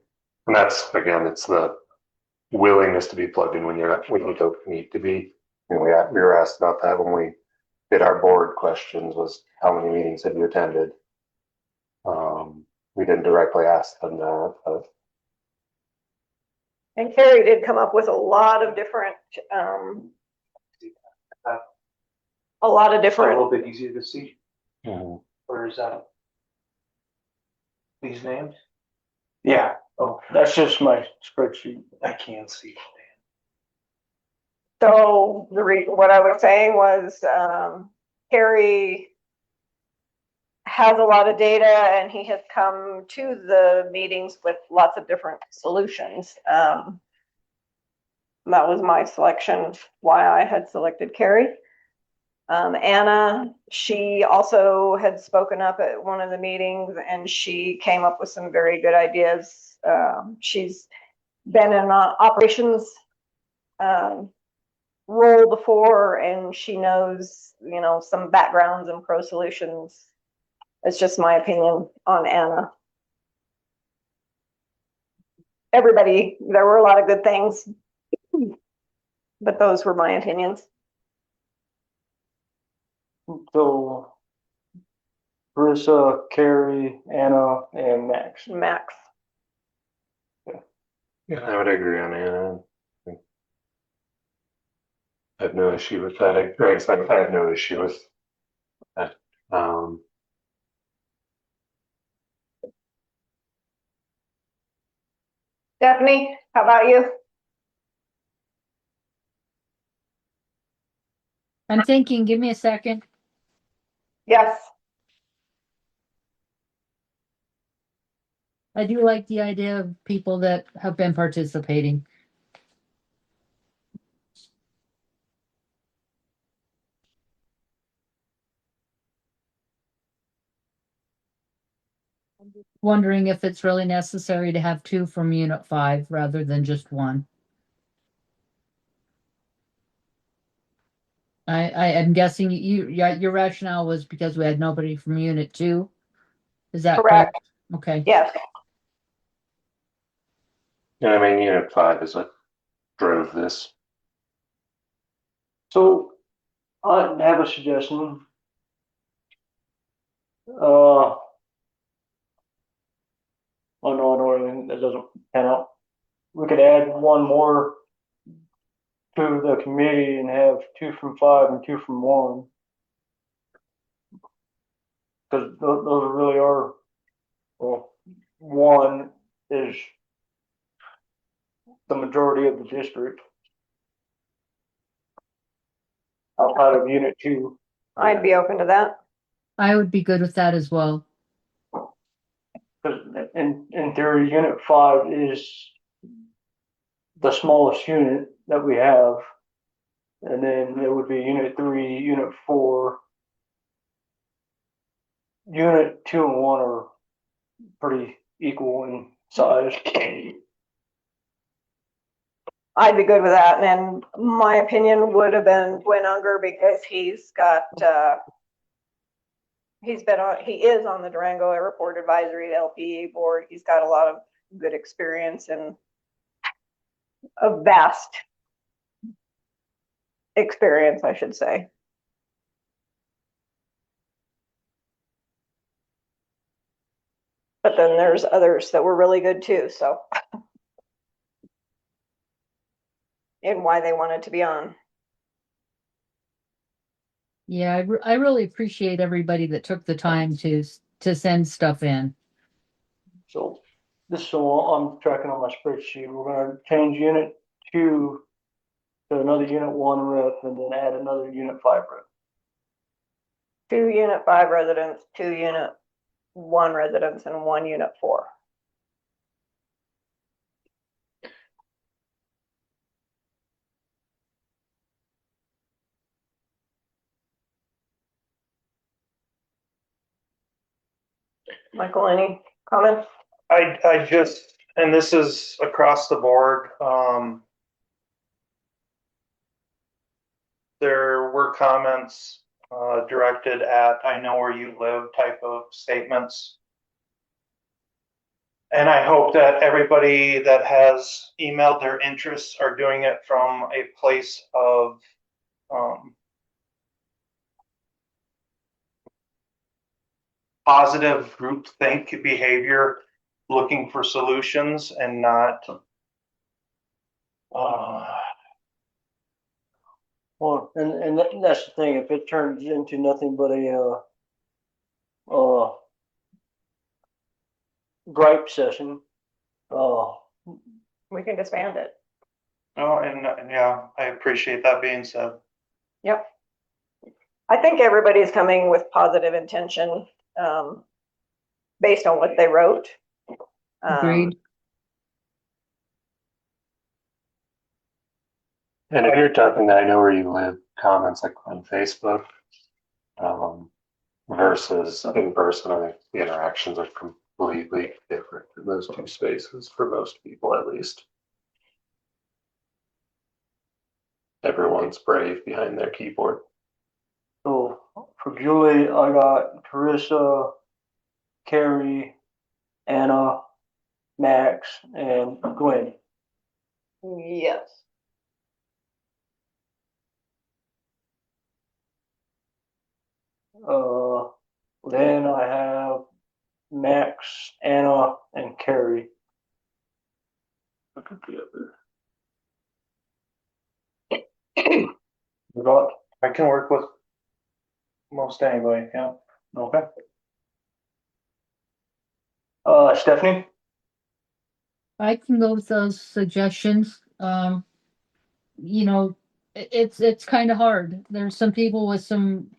Speaker 5: And that's, again, it's the willingness to be plugged in when you don't need to be. And we were asked about that when we did our board questions, was how many meetings have you attended? We didn't directly ask them that, but
Speaker 1: And Carrie did come up with a lot of different,
Speaker 2: A little bit easier to see. Where is that? These names? Yeah. Oh, that's just my spreadsheet. I can't see.
Speaker 1: so what I was saying was, Carrie has a lot of data and he has come to the meetings with lots of different solutions. That was my selection, why I had selected Carrie. Anna, she also had spoken up at one of the meetings and she came up with some very good ideas. She's been in an operations role before and she knows, some backgrounds and pro solutions. It's just my opinion on Anna. Everybody, there were a lot of good things, but those were my opinions.
Speaker 2: So, Carissa, Carrie, Anna, and Max.
Speaker 1: Max.
Speaker 5: yeah, I would agree on Anna. I have no issue with that. I have no issue with that.
Speaker 1: Stephanie, how about you?
Speaker 4: I'm thinking, give me a second.
Speaker 1: Yes.
Speaker 4: I do like the idea of people that have been participating. Wondering if it's really necessary to have 2 from Unit 5 rather than just 1. I am guessing your rationale was because we had nobody from Unit 2. Is that correct? Okay.
Speaker 1: Yes.
Speaker 5: And I mean, Unit 5 is what drove this.
Speaker 2: So, I have a suggestion. Oh no, that doesn't pan out. We could add one more to the committee and have 2 from 5 and 2 from 1. Because those really are, well, 1 is the majority of the district outside of Unit 2.
Speaker 1: I'd be open to that.
Speaker 4: I would be good with that as well.
Speaker 2: Because in theory, Unit 5 is the smallest unit that we have. And then it would be Unit 3, Unit 4. Unit 2 and 1 are pretty equal in size.
Speaker 1: I'd be good with that. And my opinion would have been Gwen Unger because he is on the Durango Airport Advisory LPA board. He's got a lot of good experience and a vast experience, I should say. But then there's others that were really good too, so. And why they wanted to be on.
Speaker 4: Yeah, I really appreciate everybody that took the time to send stuff in.
Speaker 2: So this is all I'm tracking on my spreadsheet. We're going to change Unit 2 to another Unit 1 rep and then add another Unit 5 rep.
Speaker 1: 2 Unit 5 residents, 2 Unit 1 residents, and 1 Unit 4. Michael, any comments?
Speaker 3: I just, and this is across the board, there were comments directed at "I know where you live" type of statements. And I hope that everybody that has emailed their interests are doing it from a place of positive groupthink behavior, looking for solutions and not
Speaker 2: Well, and that's the thing, if it turns into nothing but a, gripe session,
Speaker 1: We can disband it.
Speaker 3: oh, and yeah, I appreciate that being said.
Speaker 1: Yep. I think everybody's coming with positive intention, based on what they wrote.
Speaker 4: Agreed.
Speaker 5: And if you're talking that "I know where you live" comments like on Facebook, versus in person, I think the interactions are completely different in those two spaces for most people, at least. Everyone's brave behind their keyboard.
Speaker 2: so for Julie, I got Carissa, Carrie, Anna, Max, and Gwen.
Speaker 1: Yes.
Speaker 2: Then I have Max, Anna, and Carrie. Look at the other. Forgot.
Speaker 3: I can work with most anybody, yeah.
Speaker 2: Okay. Stephanie?
Speaker 4: I can go with those suggestions. You know, it's kind of hard. There's some people with some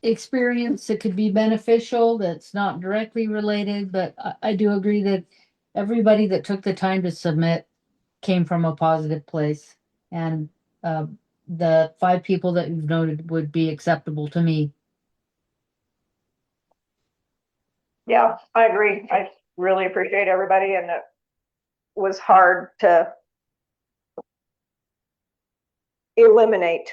Speaker 4: experience that could be beneficial that's not directly related, but I do agree that everybody that took the time to submit came from a positive place. And the 5 people that you've noted would be acceptable to me.
Speaker 1: Yeah, I agree. I really appreciate everybody, and it was hard to eliminate.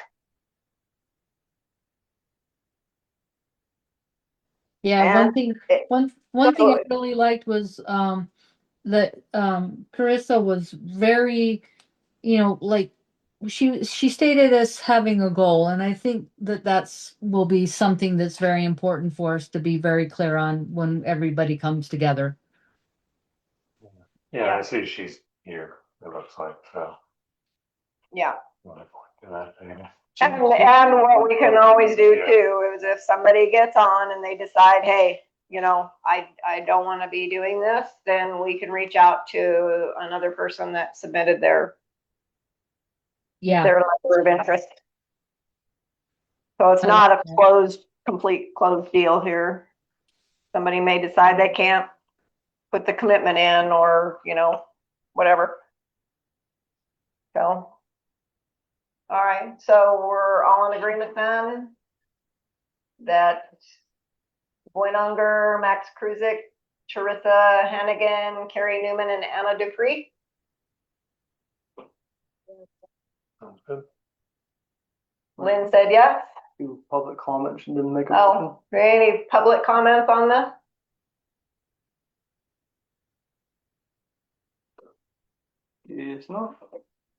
Speaker 4: Yeah,
Speaker 1: And
Speaker 4: one thing
Speaker 1: it-
Speaker 4: one thing I
Speaker 1: so-
Speaker 4: really liked was that Carissa was very, like she stated us having a goal, and I think that that's will be something that's very important for us to be very clear on when everybody comes together.
Speaker 5: Yeah,
Speaker 1: Yeah.
Speaker 5: I see she's here, it looks like, so.
Speaker 1: Yeah.
Speaker 5: Want to point to that, Dana?
Speaker 1: And what we can always do too is if somebody gets on and they decide, hey, I don't want to be doing this, then we can reach out to another person that submitted their letter of interest. So it's not a complete closed deal here. Somebody may decide they can't put the commitment in, or, whatever. So, all right, so we're all in agreement then that Boyd Unger, Max Kruzik, Charissa Hannigan, Carrie Newman, and Anna Dupree.
Speaker 5: Sounds good.
Speaker 1: Lynn said yes.
Speaker 2: Do public comments and didn't make a motion.
Speaker 1: Oh, any public comments on this?
Speaker 2: It's not.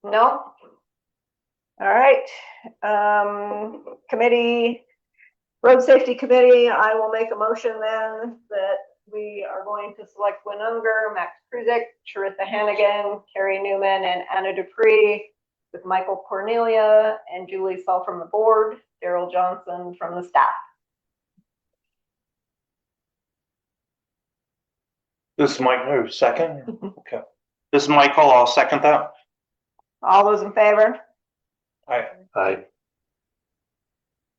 Speaker 1: No? All right. Committee, Road Safety Committee, I will make a motion then that we are going to select Lynn Unger, Max Kruzik, Charissa Hannigan, Carrie Newman, and Anna Dupree, with Michael Cornelia and Julie Saul from the board, Daryl Johnson from the staff.
Speaker 3: This is Mike, who, second? Okay. This is Michael, I'll second that.
Speaker 1: All those in favor?
Speaker 5: I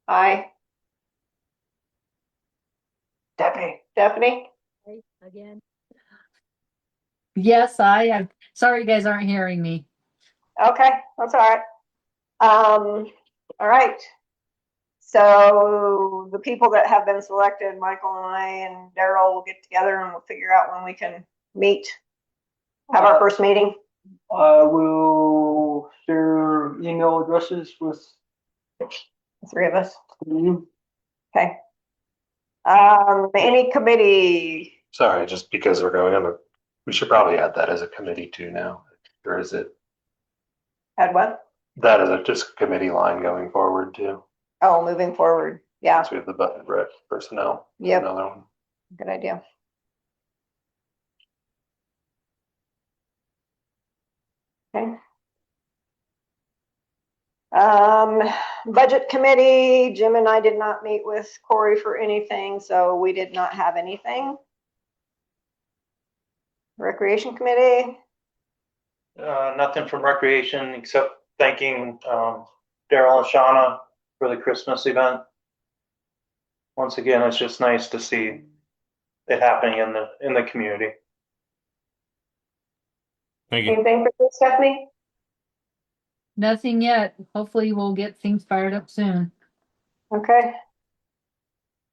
Speaker 1: Aye. Stephanie?
Speaker 4: Again. Yes, I am. Sorry you guys aren't hearing me.
Speaker 1: Okay, that's all right. All right. So the people that have been selected, Michael and I and Daryl will get together and we'll figure out when we can meet, have our first meeting.
Speaker 2: I will share email addresses with
Speaker 1: The three of us.
Speaker 2: you.
Speaker 1: Okay. Any committee?
Speaker 5: Sorry, just because we're going on, we should probably add that as a committee too now. Or is it
Speaker 1: Had what?
Speaker 5: that as a just committee line going forward too?
Speaker 1: Oh, moving forward. Yeah,
Speaker 5: Since we have the budget rec personnel.
Speaker 1: Yep.
Speaker 5: Another one.
Speaker 1: good idea. Okay. Budget committee, Jim and I did not meet with Corey for anything, so we did not have anything. Recreation committee,
Speaker 3: Nothing from recreation except thanking Daryl and Shauna for the Christmas event. Once again, it's just nice to see it happening in the community.
Speaker 7: Thank you.
Speaker 1: anything for you, Stephanie?
Speaker 4: Nothing yet. Hopefully we'll get things fired up soon.
Speaker 1: Okay.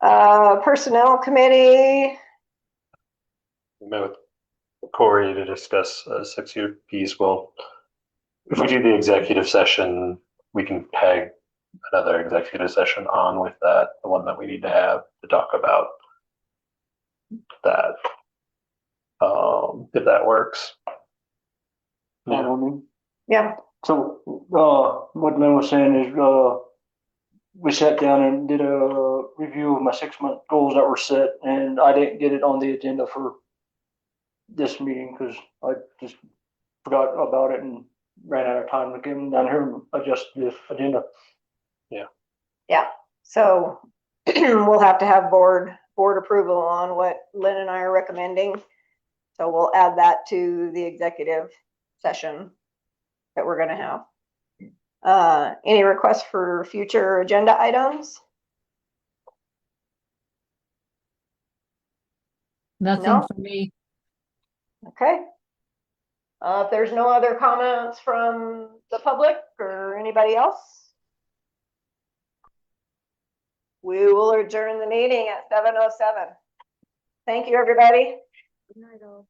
Speaker 1: Personnel committee,
Speaker 5: We met with Corey to discuss a 6-year piece. Well, if we do the executive session, we can tag another executive session on with that, the one that we need to have to talk about that. If that works.
Speaker 1: yeah,
Speaker 2: So, what Lynn was saying is, we sat down and did a review of my 6-month goals that were set, and I didn't get it on the agenda for this meeting because I just forgot about it and ran out of time to get down here and adjust the agenda.
Speaker 1: yeah. So we'll have to have board approval on what Lynn and I are recommending. So we'll add that to the executive session that we're gonna have. Any requests for future agenda items?
Speaker 4: Nothing
Speaker 1: No?
Speaker 4: for me.
Speaker 1: Okay. If there's no other comments from the public or anybody else, we will adjourn the meeting at 7:07. Thank you, everybody.
Speaker 9: Good night, all.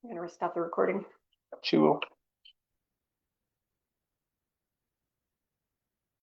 Speaker 1: I'm gonna stop the recording.
Speaker 2: She will.